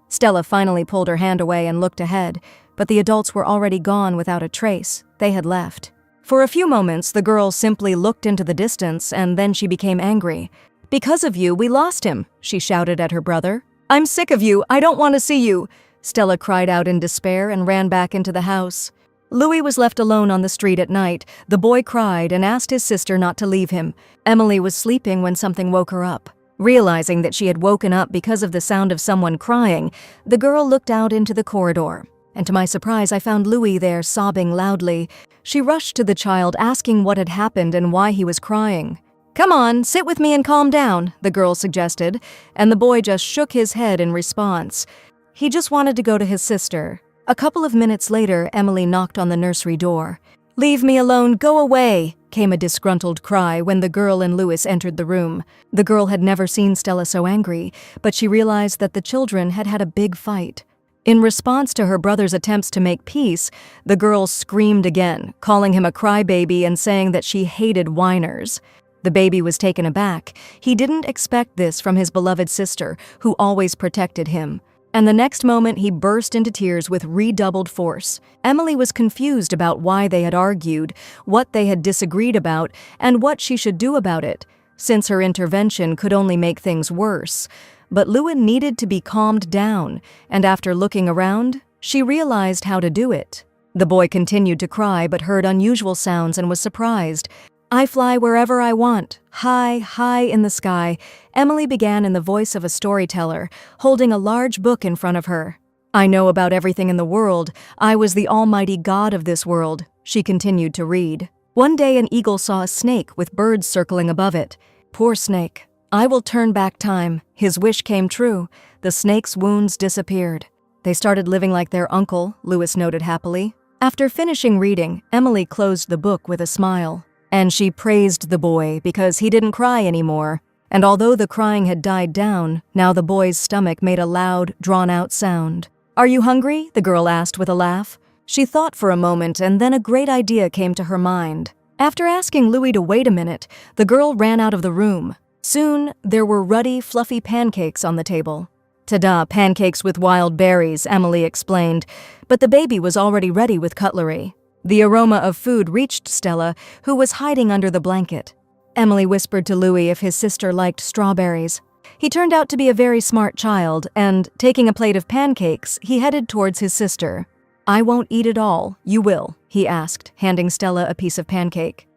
Stella finally pulled her hand away and looked ahead, but the adults were already gone without a trace. They had left. For a few moments, the girl simply looked into the distance, and then she became angry. "Because of you, we lost him," she shouted at her brother. "I'm sick of you. I don't want to see you." Stella cried out in despair and ran back into the house. Louis was left alone on the street at night. The boy cried and asked his sister not to leave him. Emily was sleeping when something woke her up. Realizing that she had woken up because of the sound of someone crying, the girl looked out into the corridor. And to my surprise, I found Louis there sobbing loudly. She rushed to the child, asking what had happened and why he was crying. "Come on, sit with me and calm down," the girl suggested, and the boy just shook his head in response. He just wanted to go to his sister. A couple of minutes later, Emily knocked on the nursery door. "Leave me alone, go away," came a disgruntled cry when the girl and Louis entered the room. The girl had never seen Stella so angry, but she realized that the children had had a big fight. In response to her brother's attempts to make peace, the girl screamed again, calling him a crybaby and saying that she hated whiners. The baby was taken aback. He didn't expect this from his beloved sister, who always protected him. And the next moment, he burst into tears with redoubled force. Emily was confused about why they had argued, what they had disagreed about, and what she should do about it, since her intervention could only make things worse. But Lewin needed to be calmed down, and after looking around, she realized how to do it. The boy continued to cry but heard unusual sounds and was surprised. "I fly wherever I want, high, high in the sky," Emily began in the voice of a storyteller, holding a large book in front of her. "I know about everything in the world. I was the almighty God of this world," she continued to read. One day an eagle saw a snake with birds circling above it. "Poor snake. I will turn back time. His wish came true. The snake's wounds disappeared. They started living like their uncle, Louis noted happily. After finishing reading, Emily closed the book with a smile. And she praised the boy because he didn't cry anymore. And although the crying had died down, now the boy's stomach made a loud, drawn-out sound. "Are you hungry?" the girl asked with a laugh. She thought for a moment, and then a great idea came to her mind. After asking Louis to wait a minute, the girl ran out of the room. Soon, there were ruddy, fluffy pancakes on the table. "Ta-da, pancakes with wild berries," Emily explained, but the baby was already ready with cutlery. The aroma of food reached Stella, who was hiding under the blanket. Emily whispered to Louis if his sister liked strawberries. He turned out to be a very smart child, and, taking a plate of pancakes, he headed towards his sister. "I won't eat it all, you will," he asked, handing Stella a piece of pancake.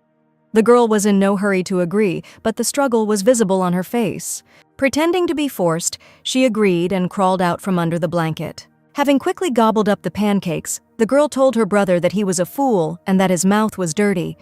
The girl was in no hurry to agree, but the struggle was visible on her face. Pretending to be forced, she agreed and crawled out from under the blanket. Having quickly gobbled up the pancakes, the girl told her brother that he was a fool and that his mouth was dirty.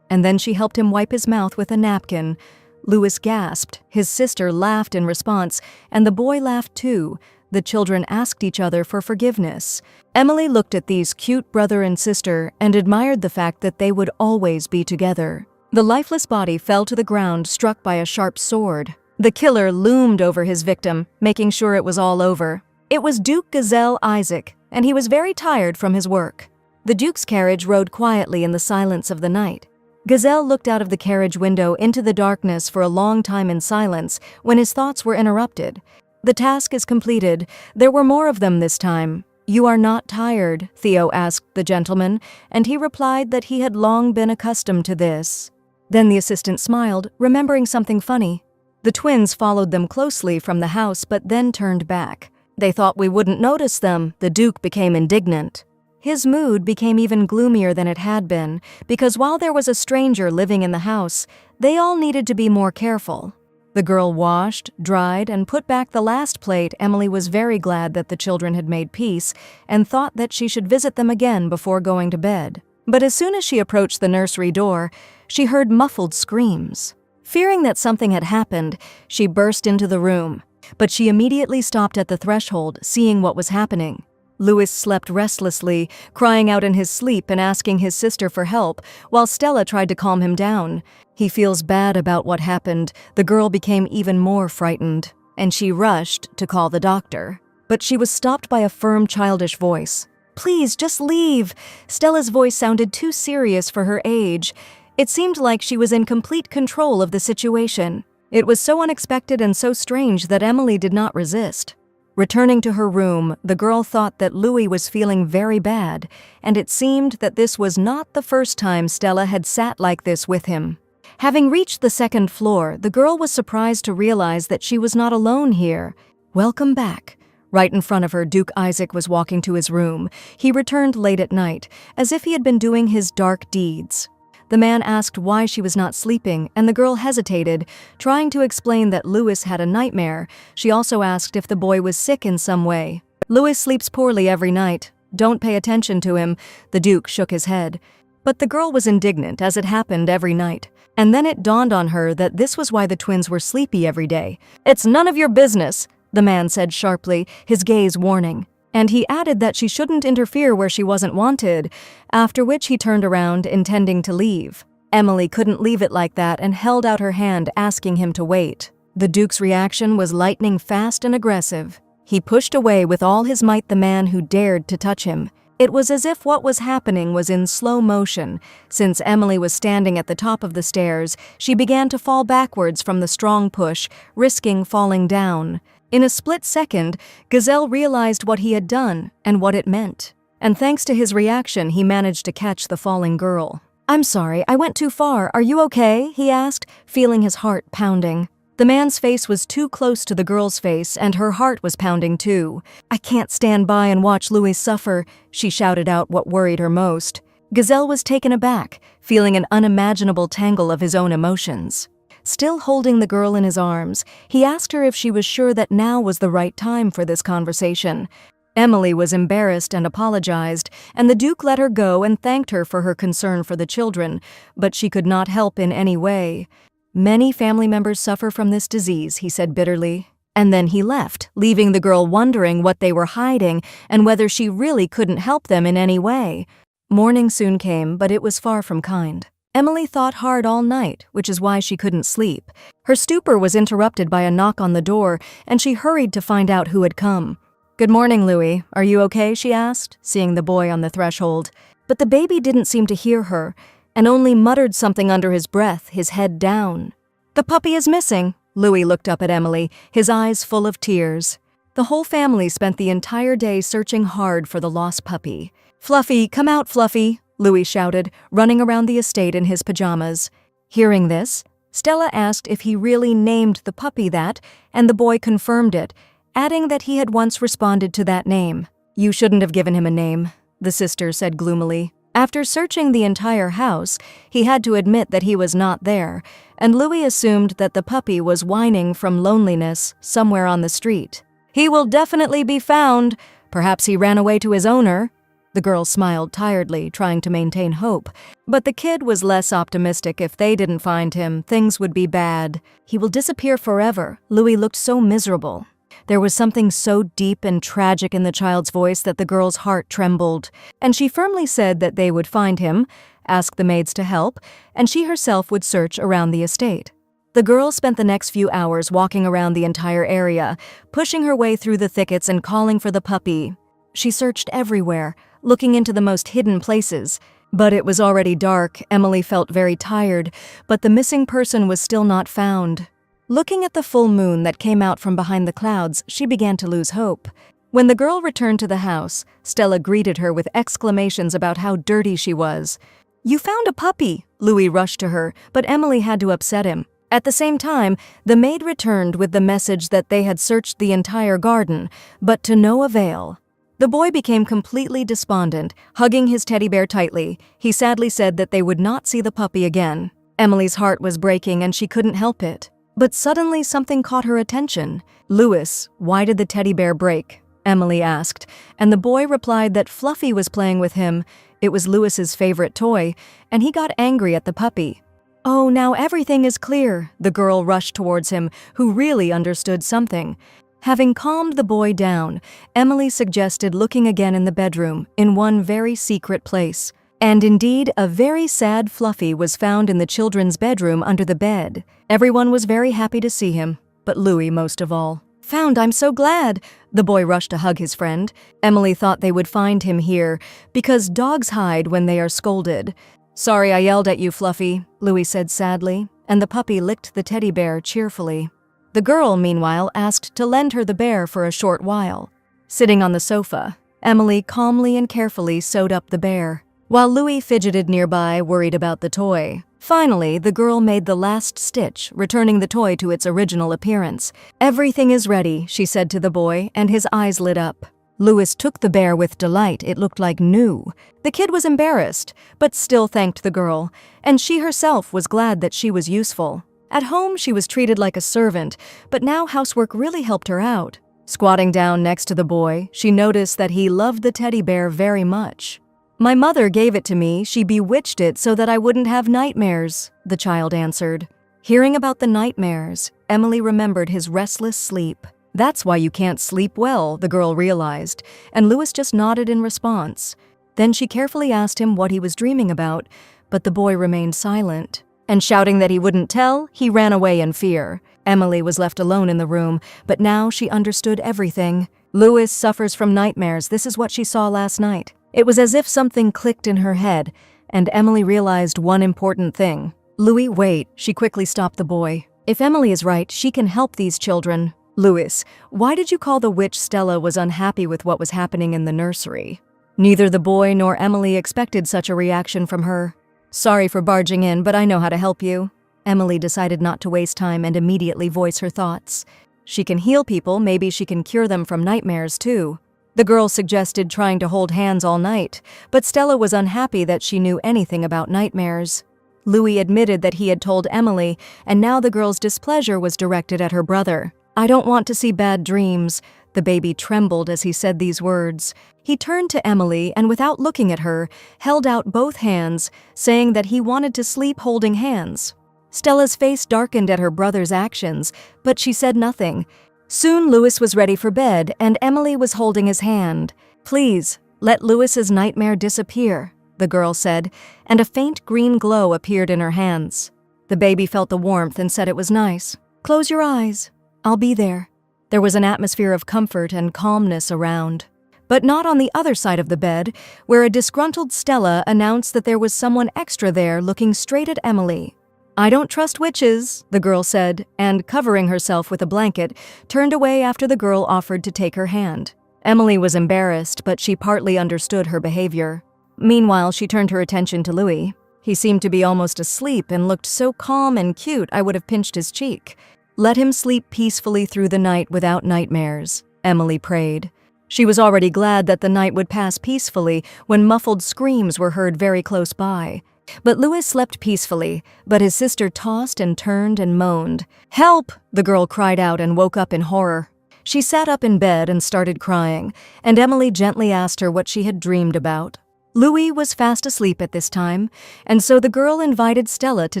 And then she helped him wipe his mouth with a napkin. Louis gasped, his sister laughed in response, and the boy laughed too. The children asked each other for forgiveness. Emily looked at these cute brother and sister and admired the fact that they would always be together. The lifeless body fell to the ground, struck by a sharp sword. The killer loomed over his victim, making sure it was all over. It was Duke Gazelle Isaac, and he was very tired from his work. The Duke's carriage rode quietly in the silence of the night. Gazelle looked out of the carriage window into the darkness for a long time in silence when his thoughts were interrupted. "The task is completed. There were more of them this time." "You are not tired?" Theo asked the gentleman, and he replied that he had long been accustomed to this. Then the assistant smiled, remembering something funny. The twins followed them closely from the house but then turned back. "They thought we wouldn't notice them." The Duke became indignant. His mood became even gloomier than it had been, because while there was a stranger living in the house, they all needed to be more careful. The girl washed, dried, and put back the last plate. Emily was very glad that the children had made peace and thought that she should visit them again before going to bed. But as soon as she approached the nursery door, she heard muffled screams. Fearing that something had happened, she burst into the room, but she immediately stopped at the threshold, seeing what was happening. Louis slept restlessly, crying out in his sleep and asking his sister for help, while Stella tried to calm him down. He feels bad about what happened. The girl became even more frightened, and she rushed to call the doctor. But she was stopped by a firm, childish voice. "Please, just leave." Stella's voice sounded too serious for her age. It seemed like she was in complete control of the situation. It was so unexpected and so strange that Emily did not resist. Returning to her room, the girl thought that Louis was feeling very bad, and it seemed that this was not the first time Stella had sat like this with him. Having reached the second floor, the girl was surprised to realize that she was not alone here. "Welcome back." Right in front of her, Duke Isaac was walking to his room. He returned late at night, as if he had been doing his dark deeds. The man asked why she was not sleeping, and the girl hesitated, trying to explain that Louis had a nightmare. She also asked if the boy was sick in some way. "Louis sleeps poorly every night. Don't pay attention to him." The Duke shook his head. But the girl was indignant, as it happened every night. And then it dawned on her that this was why the twins were sleepy every day. "It's none of your business," the man said sharply, his gaze warning. And he added that she shouldn't interfere where she wasn't wanted, after which he turned around, intending to leave. Emily couldn't leave it like that and held out her hand, asking him to wait. The Duke's reaction was lightning fast and aggressive. He pushed away with all his might the man who dared to touch him. It was as if what was happening was in slow motion. Since Emily was standing at the top of the stairs, she began to fall backwards from the strong push, risking falling down. In a split second, Gazelle realized what he had done and what it meant. And thanks to his reaction, he managed to catch the falling girl. "I'm sorry, I went too far. Are you okay?" he asked, feeling his heart pounding. The man's face was too close to the girl's face, and her heart was pounding too. "I can't stand by and watch Louis suffer," she shouted out what worried her most. Gazelle was taken aback, feeling an unimaginable tangle of his own emotions. Still holding the girl in his arms, he asked her if she was sure that now was the right time for this conversation. Emily was embarrassed and apologized, and the Duke let her go and thanked her for her concern for the children, but she could not help in any way. Many family members suffer from this disease, he said bitterly. And then he left, leaving the girl wondering what they were hiding and whether she really couldn't help them in any way. Morning soon came, but it was far from kind. Emily thought hard all night, which is why she couldn't sleep. Her stupor was interrupted by a knock on the door, and she hurried to find out who had come. "Good morning, Louis. Are you okay?" she asked, seeing the boy on the threshold. But the baby didn't seem to hear her, and only muttered something under his breath, his head down. "The puppy is missing." Louis looked up at Emily, his eyes full of tears. The whole family spent the entire day searching hard for the lost puppy. "Fluffy, come out, Fluffy," Louis shouted, running around the estate in his pajamas. Hearing this, Stella asked if he really named the puppy that, and the boy confirmed it, adding that he had once responded to that name. "You shouldn't have given him a name," the sister said gloomily. After searching the entire house, he had to admit that he was not there, and Louis assumed that the puppy was whining from loneliness somewhere on the street. "He will definitely be found. Perhaps he ran away to his owner." The girl smiled tiredly, trying to maintain hope. But the kid was less optimistic. If they didn't find him, things would be bad. "He will disappear forever." Louis looked so miserable. There was something so deep and tragic in the child's voice that the girl's heart trembled. And she firmly said that they would find him, ask the maids to help, and she herself would search around the estate. The girl spent the next few hours walking around the entire area, pushing her way through the thickets and calling for the puppy. She searched everywhere, looking into the most hidden places. But it was already dark. Emily felt very tired, but the missing person was still not found. Looking at the full moon that came out from behind the clouds, she began to lose hope. When the girl returned to the house, Stella greeted her with exclamations about how dirty she was. "You found a puppy!" Louis rushed to her, but Emily had to upset him. At the same time, the maid returned with the message that they had searched the entire garden, but to no avail. The boy became completely despondent, hugging his teddy bear tightly. He sadly said that they would not see the puppy again. Emily's heart was breaking and she couldn't help it. But suddenly something caught her attention. "Louis, why did the teddy bear break?" Emily asked, and the boy replied that Fluffy was playing with him. It was Louis's favorite toy, and he got angry at the puppy. "Oh, now everything is clear." The girl rushed towards him, who really understood something. Having calmed the boy down, Emily suggested looking again in the bedroom, in one very secret place. And indeed, a very sad Fluffy was found in the children's bedroom under the bed. Everyone was very happy to see him, but Louis most of all. "Found, I'm so glad!" The boy rushed to hug his friend. Emily thought they would find him here, because dogs hide when they are scolded. "Sorry I yelled at you, Fluffy," Louis said sadly, and the puppy licked the teddy bear cheerfully. The girl, meanwhile, asked to lend her the bear for a short while. Sitting on the sofa, Emily calmly and carefully sewed up the bear, while Louis fidgeted nearby, worried about the toy. Finally, the girl made the last stitch, returning the toy to its original appearance. "Everything is ready," she said to the boy, and his eyes lit up. Louis took the bear with delight. It looked like new. The kid was embarrassed, but still thanked the girl, and she herself was glad that she was useful. At home, she was treated like a servant, but now housework really helped her out. Squatting down next to the boy, she noticed that he loved the teddy bear very much. "My mother gave it to me. She bewitched it so that I wouldn't have nightmares," the child answered. Hearing about the nightmares, Emily remembered his restless sleep. "That's why you can't sleep well," the girl realized, and Louis just nodded in response. Then she carefully asked him what he was dreaming about, but the boy remained silent. And shouting that he wouldn't tell, he ran away in fear. Emily was left alone in the room, but now she understood everything. "Louis suffers from nightmares. This is what she saw last night." It was as if something clicked in her head, and Emily realized one important thing. "Louis, wait," she quickly stopped the boy. "If Emily is right, she can help these children." "Louis, why did you call the witch Stella was unhappy with what was happening in the nursery?" Neither the boy nor Emily expected such a reaction from her. "Sorry for barging in, but I know how to help you." Emily decided not to waste time and immediately voice her thoughts. "She can heal people, maybe she can cure them from nightmares too." The girl suggested trying to hold hands all night, but Stella was unhappy that she knew anything about nightmares. Louis admitted that he had told Emily, and now the girl's displeasure was directed at her brother. "I don't want to see bad dreams." The baby trembled as he said these words. He turned to Emily and, without looking at her, held out both hands, saying that he wanted to sleep holding hands. Stella's face darkened at her brother's actions, but she said nothing. Soon Louis was ready for bed, and Emily was holding his hand. "Please, let Louis's nightmare disappear," the girl said, and a faint green glow appeared in her hands. The baby felt the warmth and said it was nice. "Close your eyes. I'll be there." There was an atmosphere of comfort and calmness around. But not on the other side of the bed, where a disgruntled Stella announced that there was someone extra there looking straight at Emily. "I don't trust witches," the girl said, and, covering herself with a blanket, turned away after the girl offered to take her hand. Emily was embarrassed, but she partly understood her behavior. Meanwhile, she turned her attention to Louis. He seemed to be almost asleep and looked so calm and cute I would have pinched his cheek. "Let him sleep peacefully through the night without nightmares," Emily prayed. She was already glad that the night would pass peacefully when muffled screams were heard very close by. But Louis slept peacefully, but his sister tossed and turned and moaned. "Help!" the girl cried out and woke up in horror. She sat up in bed and started crying, and Emily gently asked her what she had dreamed about. Louis was fast asleep at this time, and so the girl invited Stella to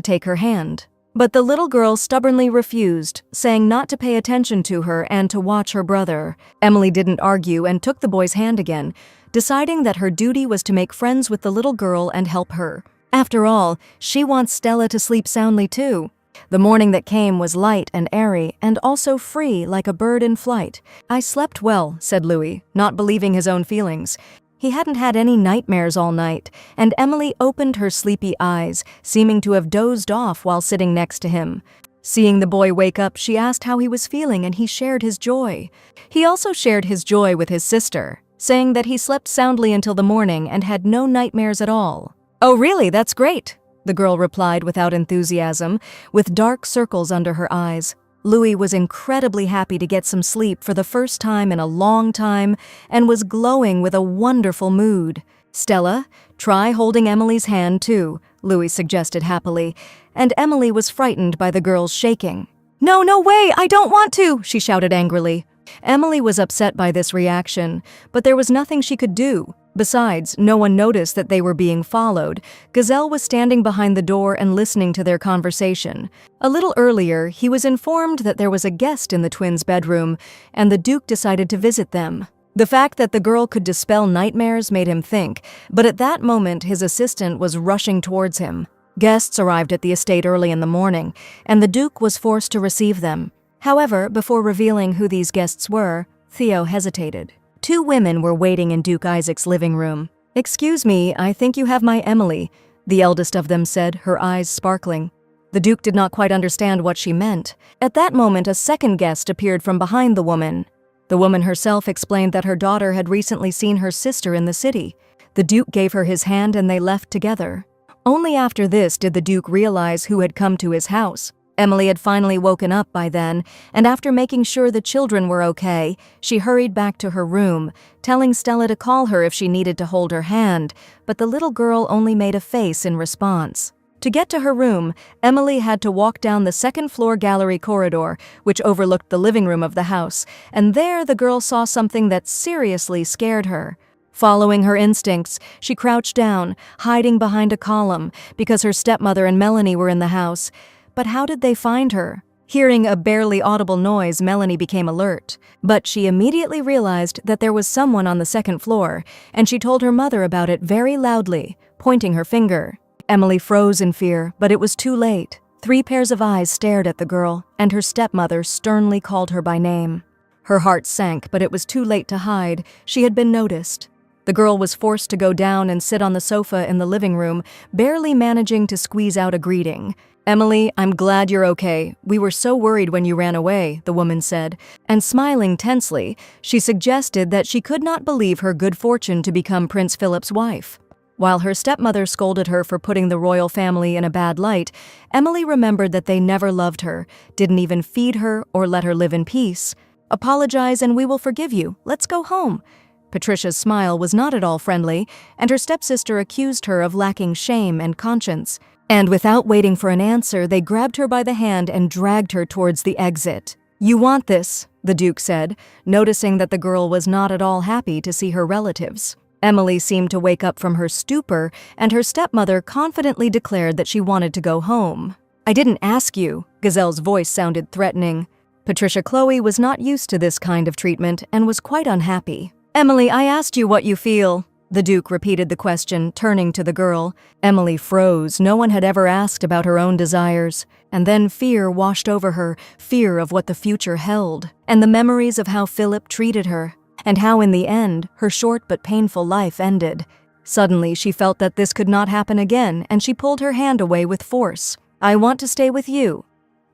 take her hand. But the little girl stubbornly refused, saying not to pay attention to her and to watch her brother. Emily didn't argue and took the boy's hand again, deciding that her duty was to make friends with the little girl and help her. After all, she wants Stella to sleep soundly too. The morning that came was light and airy, and also free like a bird in flight. "I slept well," said Louis, not believing his own feelings. He hadn't had any nightmares all night, and Emily opened her sleepy eyes, seeming to have dozed off while sitting next to him. Seeing the boy wake up, she asked how he was feeling, and he shared his joy. He also shared his joy with his sister, saying that he slept soundly until the morning and had no nightmares at all. "Oh really, that's great," the girl replied without enthusiasm, with dark circles under her eyes. Louis was incredibly happy to get some sleep for the first time in a long time and was glowing with a wonderful mood. "Stella, try holding Emily's hand too," Louis suggested happily, and Emily was frightened by the girl's shaking. "No, no way, I don't want to," she shouted angrily. Emily was upset by this reaction, but there was nothing she could do. Besides, no one noticed that they were being followed. Gazelle was standing behind the door and listening to their conversation. A little earlier, he was informed that there was a guest in the twins' bedroom, and the Duke decided to visit them. The fact that the girl could dispel nightmares made him think, but at that moment his assistant was rushing towards him. Guests arrived at the estate early in the morning, and the Duke was forced to receive them. However, before revealing who these guests were, Theo hesitated. Two women were waiting in Duke Isaac's living room. "Excuse me, I think you have my Emily," the eldest of them said, her eyes sparkling. The Duke did not quite understand what she meant. At that moment, a second guest appeared from behind the woman. The woman herself explained that her daughter had recently seen her sister in the city. The Duke gave her his hand and they left together. Only after this did the Duke realize who had come to his house. Emily had finally woken up by then, and after making sure the children were okay, she hurried back to her room, telling Stella to call her if she needed to hold her hand, but the little girl only made a face in response. To get to her room, Emily had to walk down the second-floor gallery corridor, which overlooked the living room of the house, and there the girl saw something that seriously scared her. Following her instincts, she crouched down, hiding behind a column, because her stepmother and Melanie were in the house. But how did they find her? Hearing a barely audible noise, Melanie became alert. But she immediately realized that there was someone on the second floor, and she told her mother about it very loudly, pointing her finger. Emily froze in fear, but it was too late. 3 pairs of eyes stared at the girl, and her stepmother sternly called her by name. Her heart sank, but it was too late to hide. She had been noticed. The girl was forced to go down and sit on the sofa in the living room, barely managing to squeeze out a greeting. "Emily, I'm glad you're okay. We were so worried when you ran away," the woman said, and smiling tensely, she suggested that she could not believe her good fortune to become Prince Philip's wife. While her stepmother scolded her for putting the royal family in a bad light, Emily remembered that they never loved her, didn't even feed her or let her live in peace. "Apologize and we will forgive you. Let's go home." Patricia's smile was not at all friendly, and her stepsister accused her of lacking shame and conscience. And without waiting for an answer, they grabbed her by the hand and dragged her towards the exit. "You want this," the Duke said, noticing that the girl was not at all happy to see her relatives. Emily seemed to wake up from her stupor, and her stepmother confidently declared that she wanted to go home. I didn't ask you. Gazelle's voice sounded threatening. Patricia Chloe was not used to this kind of treatment and was quite unhappy. Emily, I asked you what you feel. The Duke repeated the question, turning to the girl. Emily froze. No one had ever asked about her own desires. And then fear washed over her, fear of what the future held, and the memories of how Philip treated her, and how in the end, her short but painful life ended. Suddenly, she felt that this could not happen again, and she pulled her hand away with force. I want to stay with you,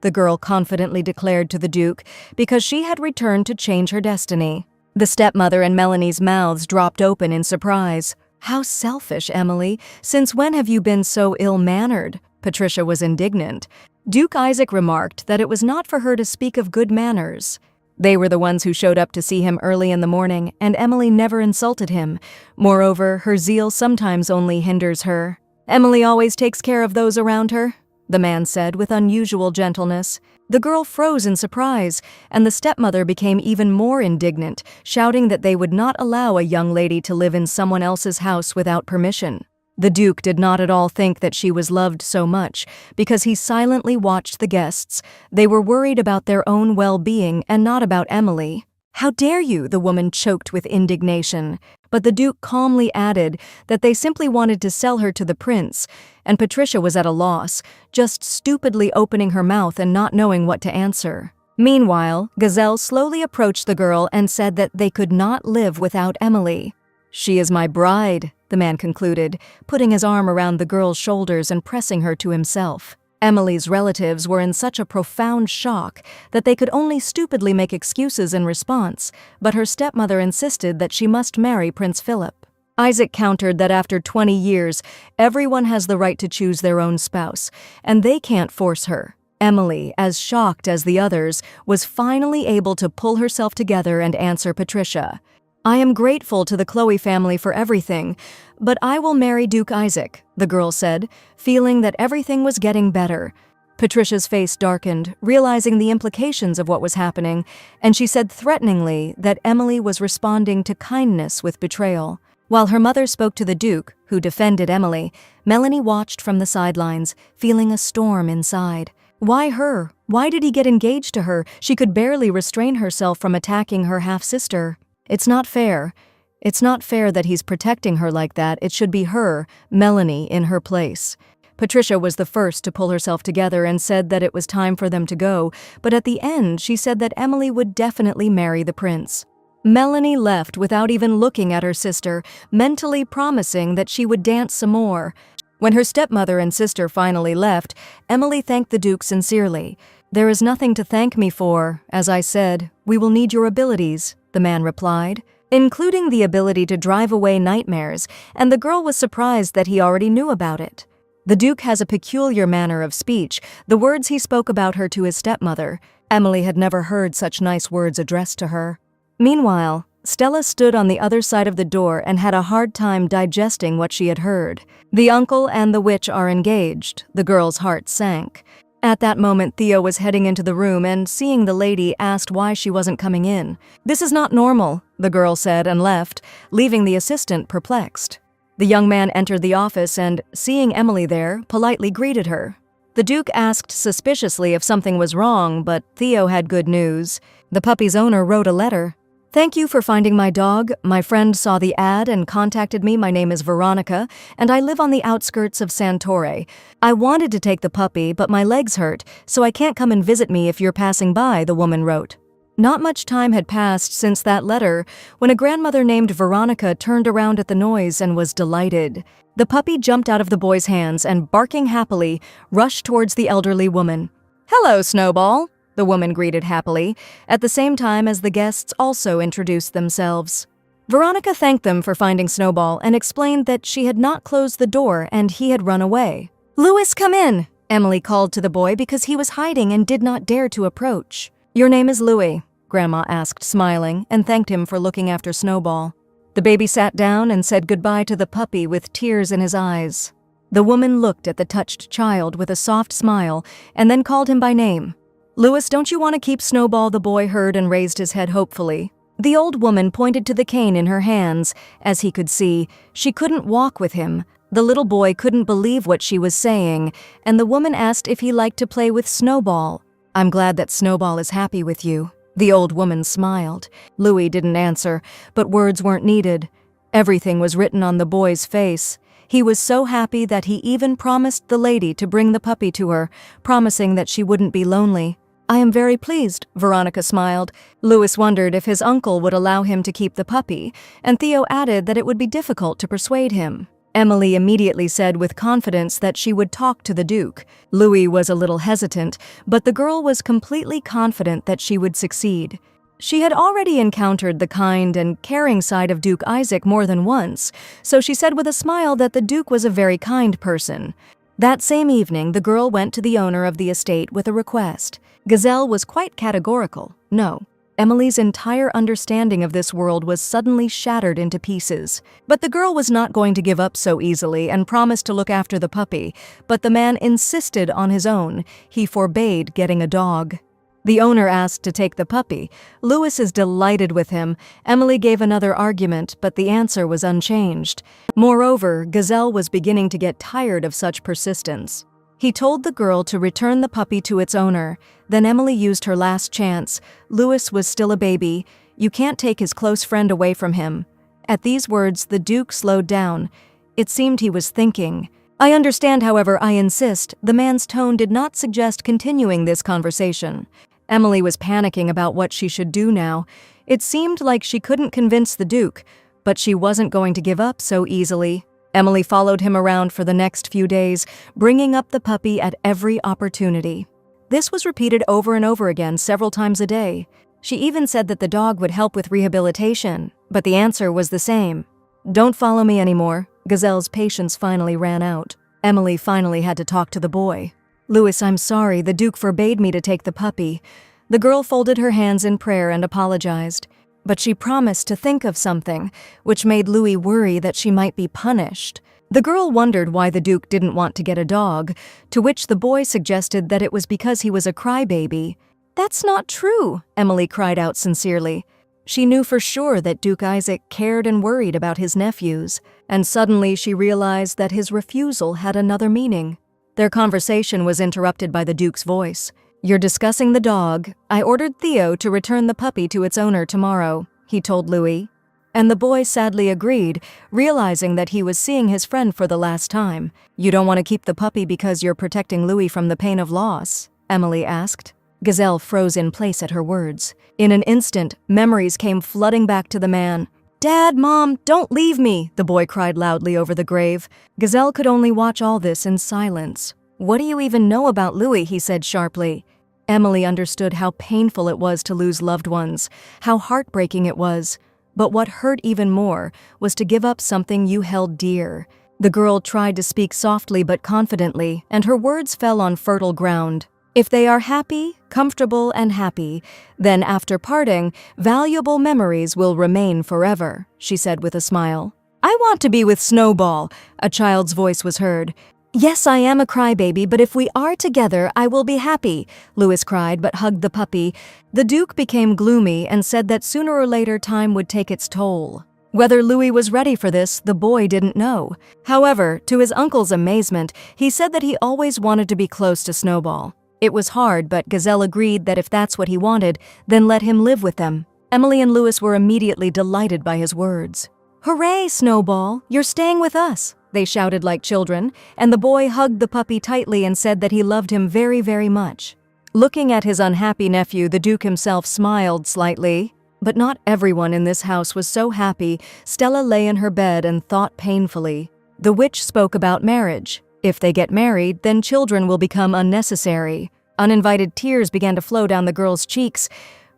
the girl confidently declared to the Duke, because she had returned to change her destiny. The stepmother and Melanie's mouths dropped open in surprise. How selfish, Emily. Since when have you been so ill-mannered? Patricia was indignant. Duke Isaac remarked that it was not for her to speak of good manners. They were the ones who showed up to see him early in the morning, and Emily never insulted him. Moreover, her zeal sometimes only hinders her. Emily always takes care of those around her, the man said with unusual gentleness. The girl froze in surprise, and the stepmother became even more indignant, shouting that they would not allow a young lady to live in someone else's house without permission. The Duke did not at all think that she was loved so much, because he silently watched the guests. They were worried about their own well-being and not about Emily. How dare you, the woman choked with indignation. But the Duke calmly added that they simply wanted to sell her to the prince, and Patricia was at a loss, just stupidly opening her mouth and not knowing what to answer. Meanwhile, Gazelle slowly approached the girl and said that they could not live without Emily. She is my bride, the man concluded, putting his arm around the girl's shoulders and pressing her to himself. Emily's relatives were in such a profound shock that they could only stupidly make excuses in response, but her stepmother insisted that she must marry Prince Philip. Isaac countered that after 20 years, everyone has the right to choose their own spouse, and they can't force her. Emily, as shocked as the others, was finally able to pull herself together and answer Patricia. I am grateful to the Chloe family for everything, but I will marry Duke Isaac, the girl said, feeling that everything was getting better. Patricia's face darkened, realizing the implications of what was happening, and she said threateningly that Emily was responding to kindness with betrayal. While her mother spoke to the Duke, who defended Emily, Melanie watched from the sidelines, feeling a storm inside. Why her? Why did he get engaged to her? She could barely restrain herself from attacking her half-sister. It's not fair. It's not fair that he's protecting her like that. It should be her, Melanie, in her place. Patricia was the first to pull herself together and said that it was time for them to go, but at the end she said that Emily would definitely marry the prince. Melanie left without even looking at her sister, mentally promising that she would dance some more. When her stepmother and sister finally left, Emily thanked the Duke sincerely. There is nothing to thank me for. As I said, we will need your abilities, the man replied, including the ability to drive away nightmares, and the girl was surprised that he already knew about it. The Duke has a peculiar manner of speech, the words he spoke about her to his stepmother. Emily had never heard such nice words addressed to her. Meanwhile, Stella stood on the other side of the door and had a hard time digesting what she had heard. The uncle and the witch are engaged. The girl's heart sank. At that moment, Theo was heading into the room and, seeing the lady, asked why she wasn't coming in. This is not normal, the girl said and left, leaving the assistant perplexed. The young man entered the office and, seeing Emily there, politely greeted her. The Duke asked suspiciously if something was wrong, but Theo had good news. The puppy's owner wrote a letter. Thank you for finding my dog. My friend saw the ad and contacted me. My name is Veronica, and I live on the outskirts of Santore. I wanted to take the puppy, but my legs hurt, so I can't come and visit me if you're passing by, the woman wrote. Not much time had passed since that letter when a grandmother named Veronica turned around at the noise and was delighted. The puppy jumped out of the boy's hands and, barking happily, rushed towards the elderly woman. Hello, Snowball, the woman greeted happily, at the same time as the guests also introduced themselves. Veronica thanked them for finding Snowball and explained that she had not closed the door and he had run away. Louis, come in, Emily called to the boy because he was hiding and did not dare to approach. Your name is Louis, Grandma asked, smiling, and thanked him for looking after Snowball. The baby sat down and said goodbye to the puppy with tears in his eyes. The woman looked at the touched child with a soft smile and then called him by name. Louis, don't you want to keep Snowball? The boy heard and raised his head hopefully. The old woman pointed to the cane in her hands. As he could see, she couldn't walk with him. The little boy couldn't believe what she was saying, and the woman asked if he liked to play with Snowball. "I'm glad that Snowball is happy with you." The old woman smiled. Louis didn't answer, but words weren't needed. Everything was written on the boy's face. He was so happy that he even promised the lady to bring the puppy to her, promising that she wouldn't be lonely. "I am very pleased," Veronica smiled. Louis wondered if his uncle would allow him to keep the puppy, and Theo added that it would be difficult to persuade him. Emily immediately said with confidence that she would talk to the Duke. Louis was a little hesitant, but the girl was completely confident that she would succeed. She had already encountered the kind and caring side of Duke Isaac more than once, so she said with a smile that the Duke was a very kind person. That same evening, the girl went to the owner of the estate with a request. Gazelle was quite categorical. No. Emily's entire understanding of this world was suddenly shattered into pieces. But the girl was not going to give up so easily and promised to look after the puppy, but the man insisted on his own. He forbade getting a dog. The owner asked to take the puppy. Louis is delighted with him. Emily gave another argument, but the answer was unchanged. Moreover, Gazelle was beginning to get tired of such persistence. He told the girl to return the puppy to its owner. Then Emily used her last chance. Louis was still a baby. You can't take his close friend away from him. At these words, the Duke slowed down. It seemed he was thinking. "I understand, however, I insist." The man's tone did not suggest continuing this conversation. Emily was panicking about what she should do now. It seemed like she couldn't convince the Duke, but she wasn't going to give up so easily. Emily followed him around for the next few days, bringing up the puppy at every opportunity. This was repeated over and over again several times a day. She even said that the dog would help with rehabilitation, but the answer was the same. "Don't follow me anymore." Gazelle's patience finally ran out. Emily finally had to talk to the boy. "Louis, I'm sorry, the Duke forbade me to take the puppy." The girl folded her hands in prayer and apologized. But she promised to think of something, which made Louis worry that she might be punished. The girl wondered why the Duke didn't want to get a dog, to which the boy suggested that it was because he was a crybaby. "That's not true," Emily cried out sincerely. She knew for sure that Duke Isaac cared and worried about his nephews, and suddenly she realized that his refusal had another meaning. Their conversation was interrupted by the Duke's voice. "You're discussing the dog. I ordered Theo to return the puppy to its owner tomorrow," he told Louis. And the boy sadly agreed, realizing that he was seeing his friend for the last time. "You don't want to keep the puppy because you're protecting Louis from the pain of loss?" Emily asked. Gazelle froze in place at her words. In an instant, memories came flooding back to the man. "Dad, Mom, don't leave me!" the boy cried loudly over the grave. Gazelle could only watch all this in silence. "What do you even know about Louis?" he said sharply. Emily understood how painful it was to lose loved ones, how heartbreaking it was. But what hurt even more was to give up something you held dear. The girl tried to speak softly but confidently, and her words fell on fertile ground. "If they are happy, comfortable, and happy, then after parting, valuable memories will remain forever," she said with a smile. "I want to be with Snowball," a child's voice was heard. "Yes, I am a crybaby, but if we are together, I will be happy," Louis cried but hugged the puppy. The Duke became gloomy and said that sooner or later time would take its toll. Whether Louis was ready for this, the boy didn't know. However, to his uncle's amazement, he said that he always wanted to be close to Snowball. It was hard, but Gazelle agreed that if that's what he wanted, then let him live with them. Emily and Louis were immediately delighted by his words. "Hooray, Snowball! You're staying with us!" they shouted like children, and the boy hugged the puppy tightly and said that he loved him very, very much. Looking at his unhappy nephew, the Duke himself smiled slightly. But not everyone in this house was so happy. Stella lay in her bed and thought painfully. The witch spoke about marriage. If they get married, then children will become unnecessary. Uninvited tears began to flow down the girl's cheeks.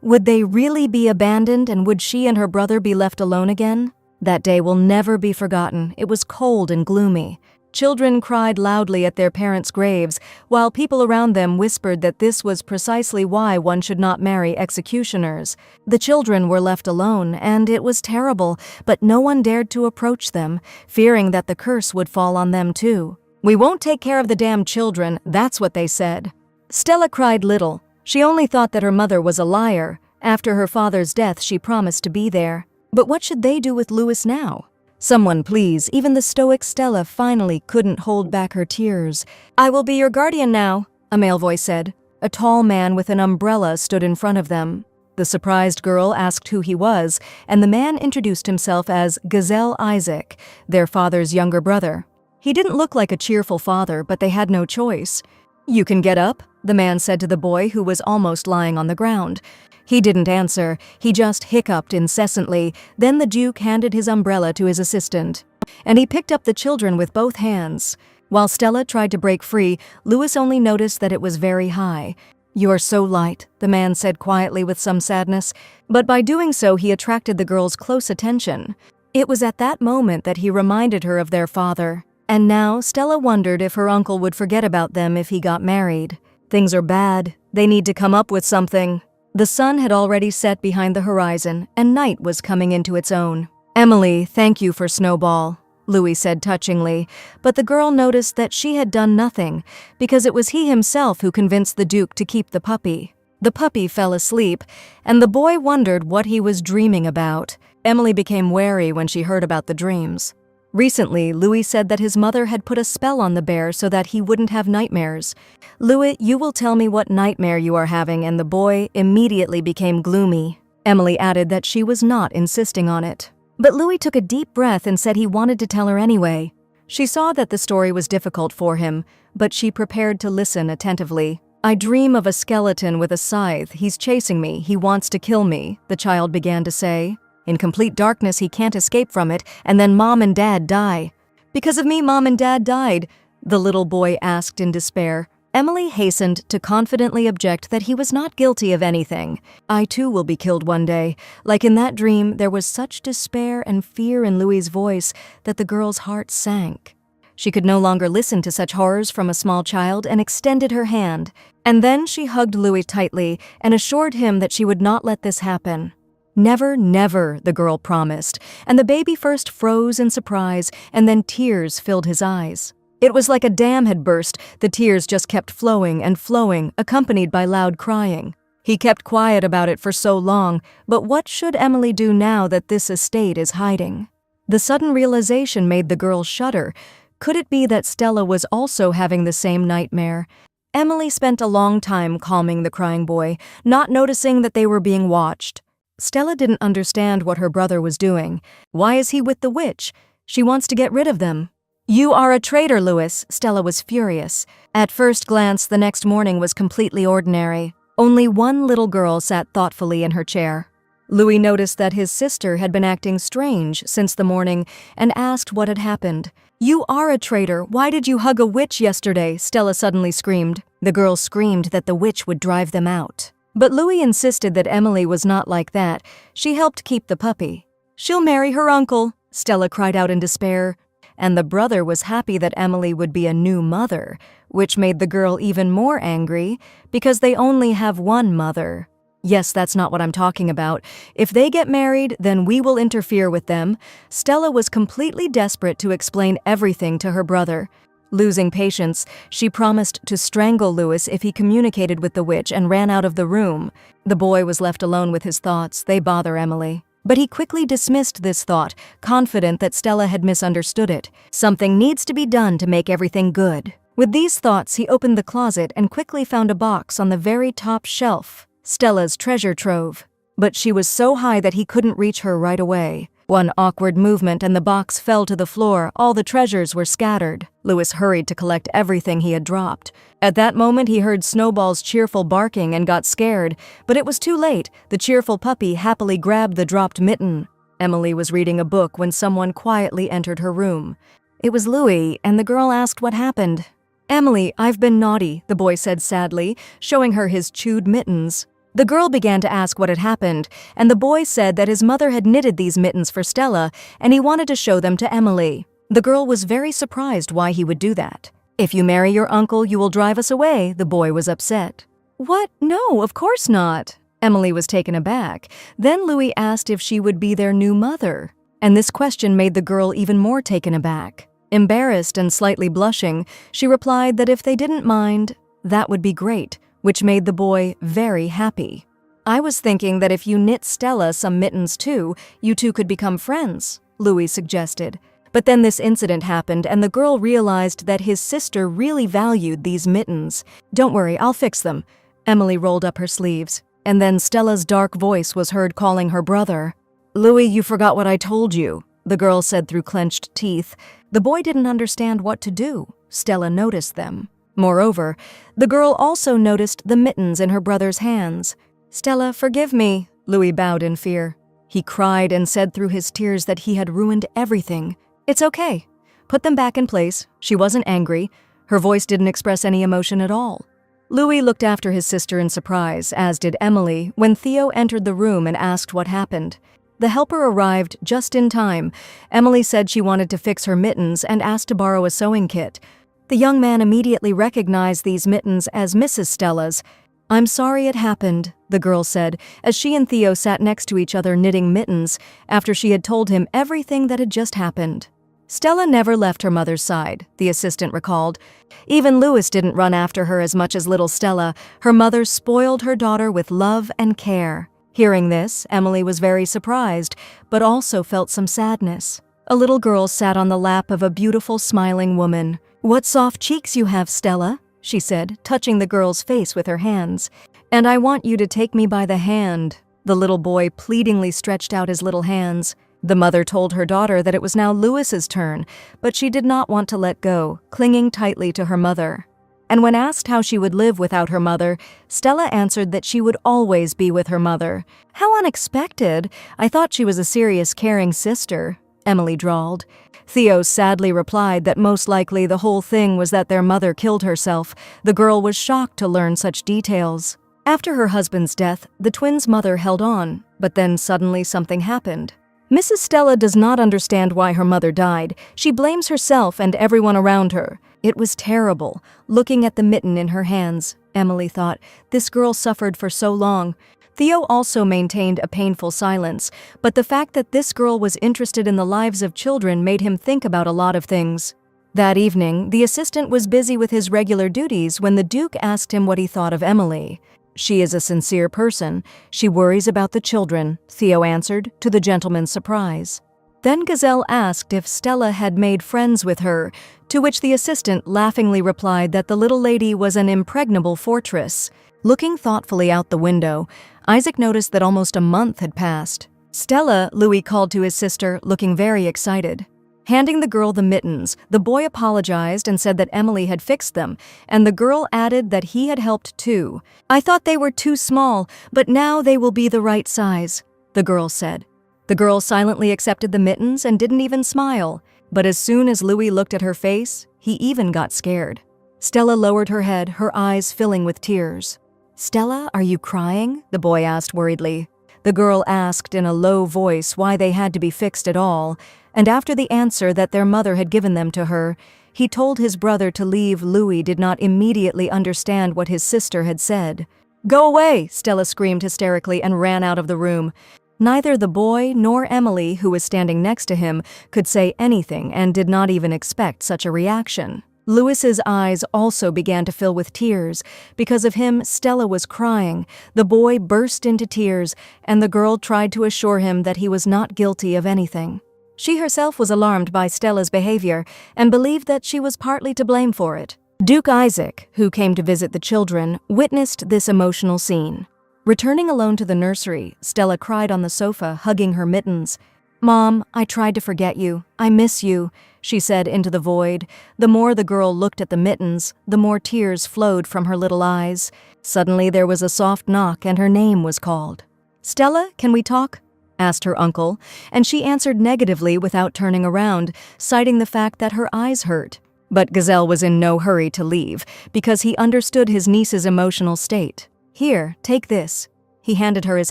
Would they really be abandoned, and would she and her brother be left alone again? That day will never be forgotten. It was cold and gloomy. Children cried loudly at their parents' graves, while people around them whispered that this was precisely why one should not marry executioners. The children were left alone, and it was terrible, but no one dared to approach them, fearing that the curse would fall on them too. "We won't take care of the damn children," that's what they said. Stella cried little. She only thought that her mother was a liar. After her father's death, she promised to be there. But what should they do with Louis now? "Someone please," even the stoic Stella finally couldn't hold back her tears. "I will be your guardian now," a male voice said. A tall man with an umbrella stood in front of them. The surprised girl asked who he was, and the man introduced himself as Gazelle Isaac, their father's younger brother. He didn't look like a cheerful father, but they had no choice. "You can get up," the man said to the boy who was almost lying on the ground. He didn't answer, he just hiccuped incessantly. Then the Duke handed his umbrella to his assistant, and he picked up the children with both hands. While Stella tried to break free, Louis only noticed that it was very high. "You're so light," the man said quietly with some sadness, but by doing so he attracted the girl's close attention. It was at that moment that he reminded her of their father. And now Stella wondered if her uncle would forget about them if he got married. Things are bad. They need to come up with something. The sun had already set behind the horizon, and night was coming into its own. "Emily, thank you for Snowball," Louis said touchingly, but the girl noticed that she had done nothing, because it was he himself who convinced the Duke to keep the puppy. The puppy fell asleep, and the boy wondered what he was dreaming about. Emily became wary when she heard about the dreams. Recently, Louis said that his mother had put a spell on the bear so that he wouldn't have nightmares. "Louis, you will tell me what nightmare you are having," and the boy immediately became gloomy. Emily added that she was not insisting on it. But Louis took a deep breath and said he wanted to tell her anyway. She saw that the story was difficult for him, but she prepared to listen attentively. "I dream of a skeleton with a scythe. He's chasing me. He wants to kill me," the child began to say. "In complete darkness, he can't escape from it, and then Mom and Dad die." "Because of me, Mom and Dad died," the little boy asked in despair. Emily hastened to confidently object that he was not guilty of anything. "I too will be killed one day." Like in that dream, there was such despair and fear in Louis's voice that the girl's heart sank. She could no longer listen to such horrors from a small child and extended her hand. And then she hugged Louis tightly and assured him that she would not let this happen. "Never, never," the girl promised, and the baby first froze in surprise, and then tears filled his eyes. It was like a dam had burst. The tears just kept flowing and flowing, accompanied by loud crying. He kept quiet about it for so long, but what should Emily do now that this estate is hiding? The sudden realization made the girl shudder. Could it be that Stella was also having the same nightmare? Emily spent a long time calming the crying boy, not noticing that they were being watched. Stella didn't understand what her brother was doing. Why is he with the witch? She wants to get rid of them. "You are a traitor, Louis," Stella was furious. At first glance, the next morning was completely ordinary. Only one little girl sat thoughtfully in her chair. Louis noticed that his sister had been acting strange since the morning and asked what had happened. "You are a traitor. Why did you hug a witch yesterday?" Stella suddenly screamed. The girl screamed that the witch would drive them out. But Louis insisted that Emily was not like that. She helped keep the puppy. "She'll marry her uncle," Stella cried out in despair. And the brother was happy that Emily would be a new mother, which made the girl even more angry because they only have one mother. "Yes, that's not what I'm talking about. If they get married, then we will interfere with them." Stella was completely desperate to explain everything to her brother. Losing patience, she promised to strangle Louis if he communicated with the witch and ran out of the room. The boy was left alone with his thoughts. They bother Emily. But he quickly dismissed this thought, confident that Stella had misunderstood it. Something needs to be done to make everything good. With these thoughts, he opened the closet and quickly found a box on the very top shelf. Stella's treasure trove. But she was so high that he couldn't reach her right away. One awkward movement and the box fell to the floor. All the treasures were scattered. Louis hurried to collect everything he had dropped. At that moment, he heard Snowball's cheerful barking and got scared, but it was too late. The cheerful puppy happily grabbed the dropped mitten. Emily was reading a book when someone quietly entered her room. It was Louis, and the girl asked what happened. "Emily, I've been naughty," the boy said sadly, showing her his chewed mittens. The girl began to ask what had happened, and the boy said that his mother had knitted these mittens for Stella, and he wanted to show them to Emily. The girl was very surprised why he would do that. "If you marry your uncle, you will drive us away," the boy was upset. "What? No, of course not." Emily was taken aback. Then Louis asked if she would be their new mother, and this question made the girl even more taken aback. Embarrassed and slightly blushing, she replied that if they didn't mind, that would be great, which made the boy very happy. "I was thinking that if you knit Stella some mittens too, you two could become friends." Louis suggested. But then this incident happened and the girl realized that his sister really valued these mittens. "Don't worry, I'll fix them." Emily rolled up her sleeves, and then Stella's dark voice was heard calling her brother. "Louis, you forgot what I told you," the girl said through clenched teeth. The boy didn't understand what to do. Stella noticed them. Moreover, the girl also noticed the mittens in her brother's hands. "Stella, forgive me," Louis bowed in fear. He cried and said through his tears that he had ruined everything. "It's okay. Put them back in place." She wasn't angry. Her voice didn't express any emotion at all. Louis looked after his sister in surprise, as did Emily, when Theo entered the room and asked what happened. The helper arrived just in time. Emily said she wanted to fix her mittens and asked to borrow a sewing kit. The young man immediately recognized these mittens as Mrs. Stella's. "I'm sorry it happened," the girl said, as she and Theo sat next to each other knitting mittens after she had told him everything that had just happened. Stella never left her mother's side, the assistant recalled. Even Louis didn't run after her as much as little Stella. Her mother spoiled her daughter with love and care. Hearing this, Emily was very surprised, but also felt some sadness. A little girl sat on the lap of a beautiful, smiling woman. "What soft cheeks you have, Stella," she said, touching the girl's face with her hands. "And I want you to take me by the hand." The little boy pleadingly stretched out his little hands. The mother told her daughter that it was now Louis's turn, but she did not want to let go, clinging tightly to her mother. And when asked how she would live without her mother, Stella answered that she would always be with her mother. "How unexpected! I thought she was a serious, caring sister," Emily drawled. Theo sadly replied that most likely the whole thing was that their mother killed herself. The girl was shocked to learn such details. After her husband's death, the twins' mother held on, but then suddenly something happened. Mrs. Stella does not understand why her mother died. She blames herself and everyone around her. It was terrible. Looking at the mitten in her hands, Emily thought, this girl suffered for so long. Theo also maintained a painful silence, but the fact that this girl was interested in the lives of children made him think about a lot of things. That evening, the assistant was busy with his regular duties when the Duke asked him what he thought of Emily. "She is a sincere person. She worries about the children," Theo answered, to the gentleman's surprise. Then Gazelle asked if Stella had made friends with her, to which the assistant laughingly replied that the little lady was an impregnable fortress. Looking thoughtfully out the window, Isaac noticed that almost a month had passed. "Stella," Louis called to his sister, looking very excited. Handing the girl the mittens, the boy apologized and said that Emily had fixed them, and the girl added that he had helped too. "I thought they were too small, but now they will be the right size," the girl said. The girl silently accepted the mittens and didn't even smile, but as soon as Louis looked at her face, he even got scared. Stella lowered her head, her eyes filling with tears. "Stella, are you crying?" the boy asked worriedly. The girl asked in a low voice why they had to be fixed at all, and after the answer that their mother had given them to her, he told his brother to leave. Louis did not immediately understand what his sister had said. "Go away!" Stella screamed hysterically and ran out of the room. Neither the boy nor Emily, who was standing next to him, could say anything and did not even expect such a reaction. Louis's eyes also began to fill with tears. Because of him, Stella was crying. The boy burst into tears, and the girl tried to assure him that he was not guilty of anything. She herself was alarmed by Stella's behavior and believed that she was partly to blame for it. Duke Isaac, who came to visit the children, witnessed this emotional scene. Returning alone to the nursery, Stella cried on the sofa, hugging her mittens. "Mom, I tried to forget you. I miss you," she said into the void. The more the girl looked at the mittens, the more tears flowed from her little eyes. Suddenly there was a soft knock and her name was called. "Stella, can we talk?" asked her uncle, and she answered negatively without turning around, citing the fact that her eyes hurt. But Gazelle was in no hurry to leave, because he understood his niece's emotional state. "Here, take this." He handed her his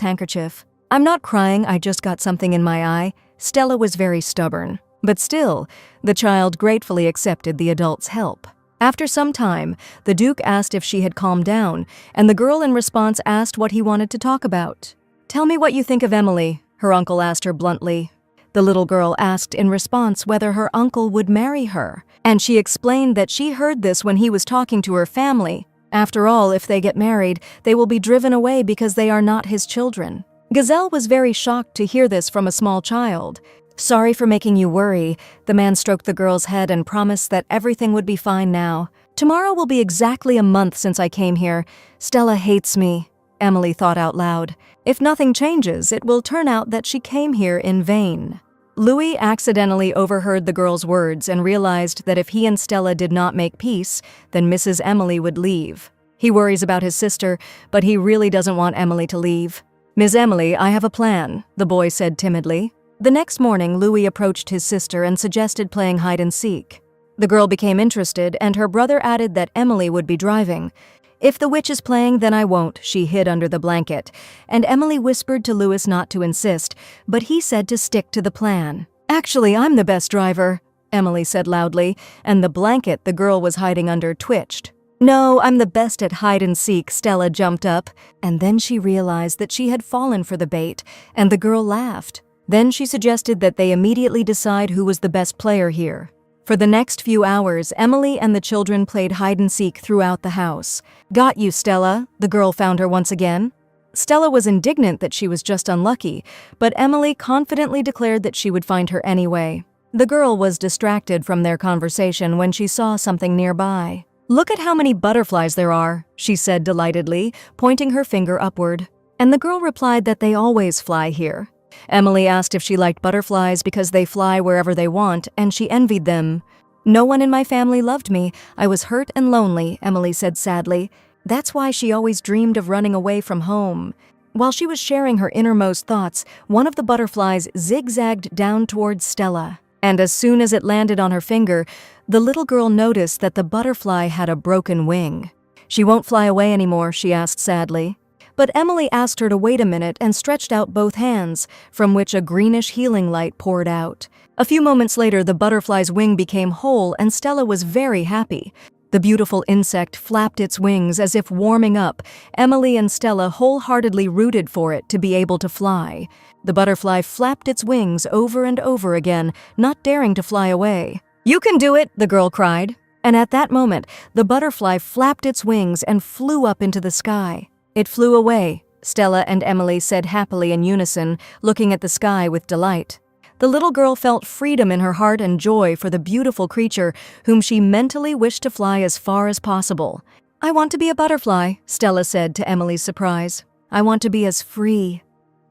handkerchief. "I'm not crying, I just got something in my eye." Stella was very stubborn. But still, the child gratefully accepted the adult's help. After some time, the Duke asked if she had calmed down, and the girl in response asked what he wanted to talk about. "Tell me what you think of Emily," her uncle asked her bluntly. The little girl asked in response whether her uncle would marry her, and she explained that she heard this when he was talking to her family. After all, if they get married, they will be driven away because they are not his children. Gazelle was very shocked to hear this from a small child. "Sorry for making you worry." The man stroked the girl's head and promised that everything would be fine now. "Tomorrow will be exactly a month since I came here. Stella hates me," Emily thought out loud. If nothing changes, it will turn out that she came here in vain. Louis accidentally overheard the girl's words and realized that if he and Stella did not make peace, then Mrs. Emily would leave. He worries about his sister, but he really doesn't want Emily to leave. "Miss Emily, I have a plan," the boy said timidly. The next morning, Louis approached his sister and suggested playing hide-and-seek. The girl became interested, and her brother added that Emily would be driving. "If the witch is playing, then I won't," she hid under the blanket, and Emily whispered to Louis not to insist, but he said to stick to the plan. "Actually, I'm the best driver," Emily said loudly, and the blanket the girl was hiding under twitched. "No, I'm the best at hide-and-seek," Stella jumped up, and then she realized that she had fallen for the bait, and the girl laughed. Then she suggested that they immediately decide who was the best player here. For the next few hours, Emily and the children played hide-and-seek throughout the house. "Got you, Stella," the girl found her once again. Stella was indignant that she was just unlucky, but Emily confidently declared that she would find her anyway. The girl was distracted from their conversation when she saw something nearby. "Look at how many butterflies there are," she said delightedly, pointing her finger upward. And the girl replied that they always fly here. Emily asked if she liked butterflies because they fly wherever they want, and she envied them. "No one in my family loved me. I was hurt and lonely," Emily said sadly. That's why she always dreamed of running away from home. While she was sharing her innermost thoughts, one of the butterflies zigzagged down towards Stella. And as soon as it landed on her finger, the little girl noticed that the butterfly had a broken wing. "She won't fly away anymore," she asked sadly. But Emily asked her to wait a minute and stretched out both hands, from which a greenish healing light poured out. A few moments later, the butterfly's wing became whole and Stella was very happy. The beautiful insect flapped its wings as if warming up. Emily and Stella wholeheartedly rooted for it to be able to fly. The butterfly flapped its wings over and over again, not daring to fly away. "You can do it," the girl cried. And at that moment, the butterfly flapped its wings and flew up into the sky. "It flew away," Stella and Emily said happily in unison, looking at the sky with delight. The little girl felt freedom in her heart and joy for the beautiful creature whom she mentally wished to fly as far as possible. "I want to be a butterfly," Stella said to Emily's surprise. "I want to be as free."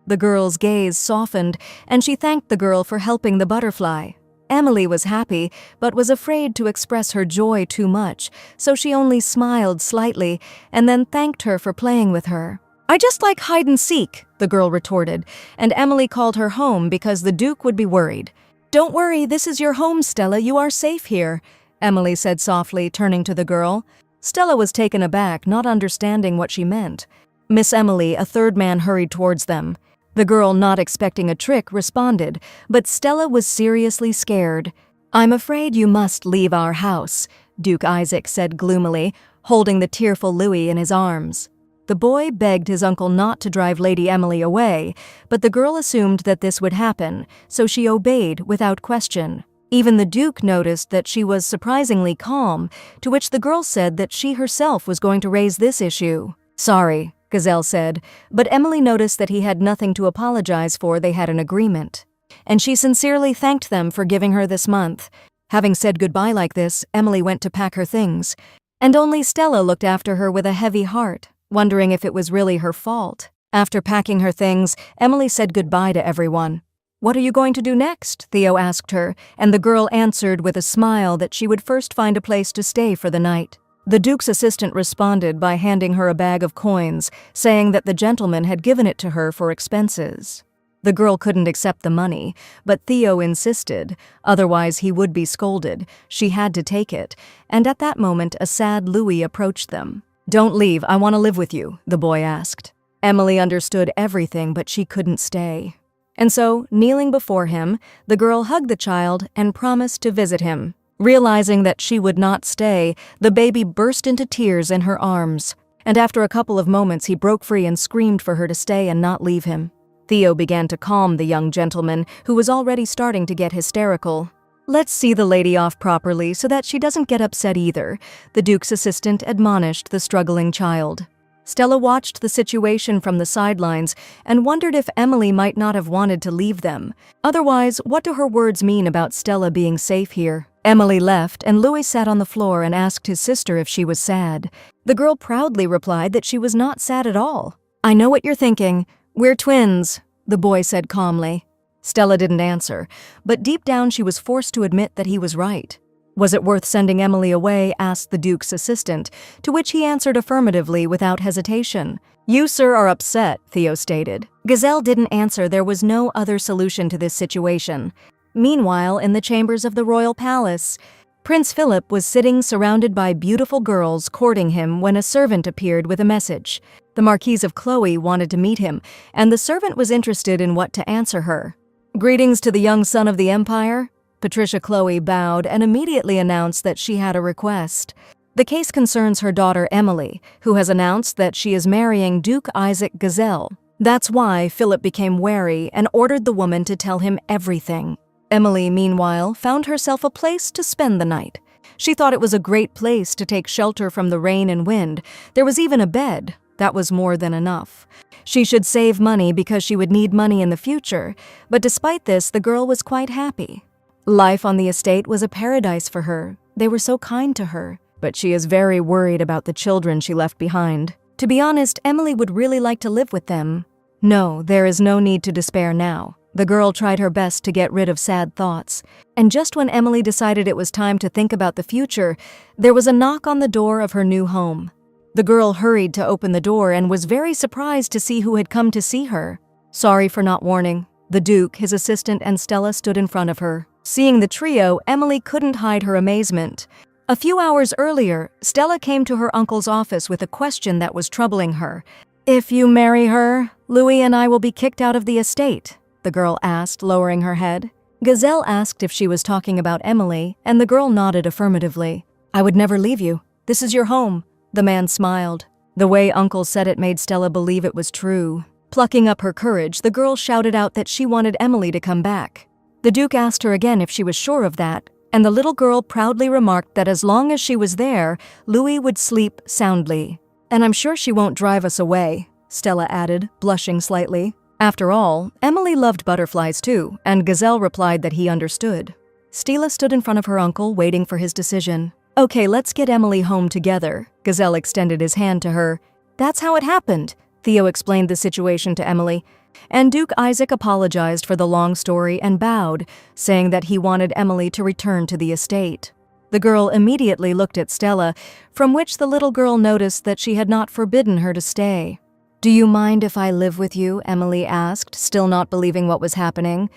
The girl's gaze softened, and she thanked the girl for helping the butterfly. Emily was happy, but was afraid to express her joy too much, so she only smiled slightly and then thanked her for playing with her. "I just like hide-and-seek," the girl retorted, and Emily called her home because the Duke would be worried. "Don't worry, this is your home, Stella. You are safe here," Emily said softly, turning to the girl. Stella was taken aback, not understanding what she meant. "Miss Emily," a third man hurried towards them. The girl, not expecting a trick, responded, but Stella was seriously scared. "I'm afraid you must leave our house," Duke Isaac said gloomily, holding the tearful Louis in his arms. The boy begged his uncle not to drive Lady Emily away, but the girl assumed that this would happen, so she obeyed without question. Even the Duke noticed that she was surprisingly calm, to which the girl said that she herself was going to raise this issue. "Sorry," Gazelle said, but Emily noticed that he had nothing to apologize for. They had an agreement. And she sincerely thanked them for giving her this month. Having said goodbye like this, Emily went to pack her things. And only Stella looked after her with a heavy heart, wondering if it was really her fault. After packing her things, Emily said goodbye to everyone. "What are you going to do next?" Theo asked her, and the girl answered with a smile that she would first find a place to stay for the night. The Duke's assistant responded by handing her a bag of coins, saying that the gentleman had given it to her for expenses. The girl couldn't accept the money, but Theo insisted, otherwise he would be scolded. She had to take it, and at that moment a sad Louis approached them. "Don't leave, I want to live with you," the boy asked. Emily understood everything, but she couldn't stay. And so, kneeling before him, the girl hugged the child and promised to visit him. Realizing that she would not stay, the baby burst into tears in her arms, and after a couple of moments he broke free and screamed for her to stay and not leave him. Theo began to calm the young gentleman, who was already starting to get hysterical. "Let's see the lady off properly so that she doesn't get upset either," the Duke's assistant admonished the struggling child. Stella watched the situation from the sidelines and wondered if Emily might not have wanted to leave them. Otherwise, what do her words mean about Stella being safe here? Emily left, and Louis sat on the floor and asked his sister if she was sad. The girl proudly replied that she was not sad at all. "I know what you're thinking. We're twins," the boy said calmly. Stella didn't answer, but deep down she was forced to admit that he was right. "Was it worth sending Emily away?" asked the Duke's assistant, to which he answered affirmatively without hesitation. "You, sir, are upset," Theo stated. Gazelle didn't answer. There was no other solution to this situation. Meanwhile, in the chambers of the royal palace, Prince Philip was sitting surrounded by beautiful girls courting him when a servant appeared with a message. The Marquise of Chloe wanted to meet him, and the servant was interested in what to answer her. "Greetings to the young son of the Empire." Patricia Chloe bowed and immediately announced that she had a request. The case concerns her daughter Emily, who has announced that she is marrying Duke Isaac Gazelle. That's why Philip became wary and ordered the woman to tell him everything. Emily, meanwhile, found herself a place to spend the night. She thought it was a great place to take shelter from the rain and wind. There was even a bed. That was more than enough. She should save money because she would need money in the future, but despite this, the girl was quite happy. Life on the estate was a paradise for her. They were so kind to her, but she is very worried about the children she left behind. To be honest, Emily would really like to live with them. No, there is no need to despair now. The girl tried her best to get rid of sad thoughts, and just when Emily decided it was time to think about the future, there was a knock on the door of her new home. The girl hurried to open the door and was very surprised to see who had come to see her. Sorry for not warning. The Duke, his assistant, and Stella stood in front of her. Seeing the trio, Emily couldn't hide her amazement. A few hours earlier, Stella came to her uncle's office with a question that was troubling her. "If you marry her, Louis and I will be kicked out of the estate," the girl asked, lowering her head. Gazelle asked if she was talking about Emily, and the girl nodded affirmatively. "I would never leave you. This is your home." The man smiled. The way Uncle said it made Stella believe it was true. Plucking up her courage, the girl shouted out that she wanted Emily to come back. The Duke asked her again if she was sure of that, and the little girl proudly remarked that as long as she was there, Louis would sleep soundly. "And I'm sure she won't drive us away," Stella added, blushing slightly. After all, Emily loved butterflies too, and Gazelle replied that he understood. Stella stood in front of her uncle, waiting for his decision. "Okay, let's get Emily home together." Gazelle extended his hand to her. "That's how it happened," Theo explained the situation to Emily. And Duke Isaac apologized for the long story and bowed, saying that he wanted Emily to return to the estate. The girl immediately looked at Stella, from which the little girl noticed that she had not forbidden her to stay. "Do you mind if I live with you?" Emily asked, still not believing what was happening.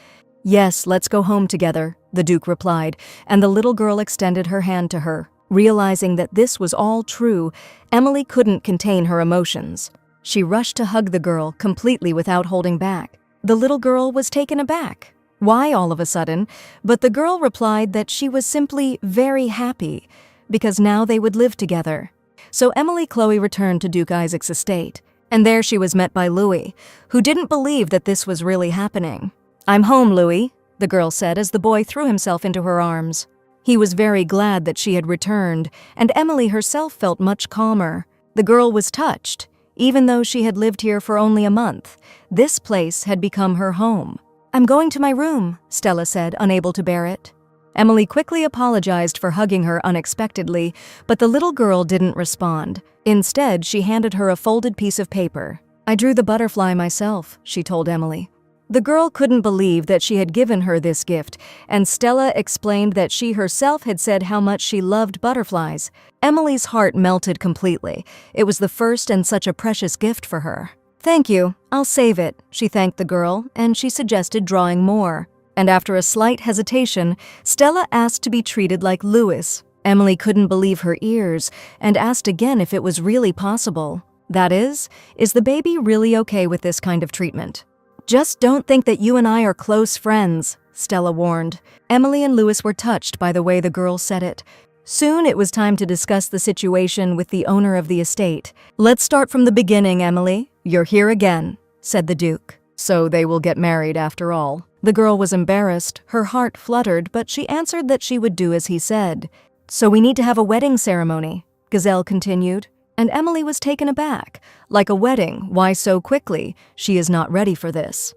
"Yes, let's go home together," the Duke replied, and the little girl extended her hand to her. Realizing that this was all true, Emily couldn't contain her emotions. She rushed to hug the girl, completely without holding back. The little girl was taken aback. Why all of a sudden? But the girl replied that she was simply very happy, because now they would live together. So Emily Chloe returned to Duke Isaac's estate, and there she was met by Louis, who didn't believe that this was really happening. "I'm home, Louis," the girl said as the boy threw himself into her arms. He was very glad that she had returned, and Emily herself felt much calmer. The girl was touched. Even though she had lived here for only a month, this place had become her home. "I'm going to my room," Stella said, unable to bear it. Emily quickly apologized for hugging her unexpectedly, but the little girl didn't respond. Instead, she handed her a folded piece of paper. "I drew the butterfly myself," she told Emily. The girl couldn't believe that she had given her this gift, and Stella explained that she herself had said how much she loved butterflies. Emily's heart melted completely. It was the first and such a precious gift for her. "Thank you, I'll save it," she thanked the girl, and she suggested drawing more. And after a slight hesitation, Stella asked to be treated like Louis. Emily couldn't believe her ears, and asked again if it was really possible. That is the baby really okay with this kind of treatment? "Just don't think that you and I are close friends," Stella warned. Emily and Louis were touched by the way the girl said it. Soon it was time to discuss the situation with the owner of the estate. "Let's start from the beginning, Emily. You're here again," said the Duke. "So they will get married after all." The girl was embarrassed, her heart fluttered, but she answered that she would do as he said. "So we need to have a wedding ceremony," Gazelle continued. and Emily was taken aback. Like a wedding, why so quickly? She is not ready for this.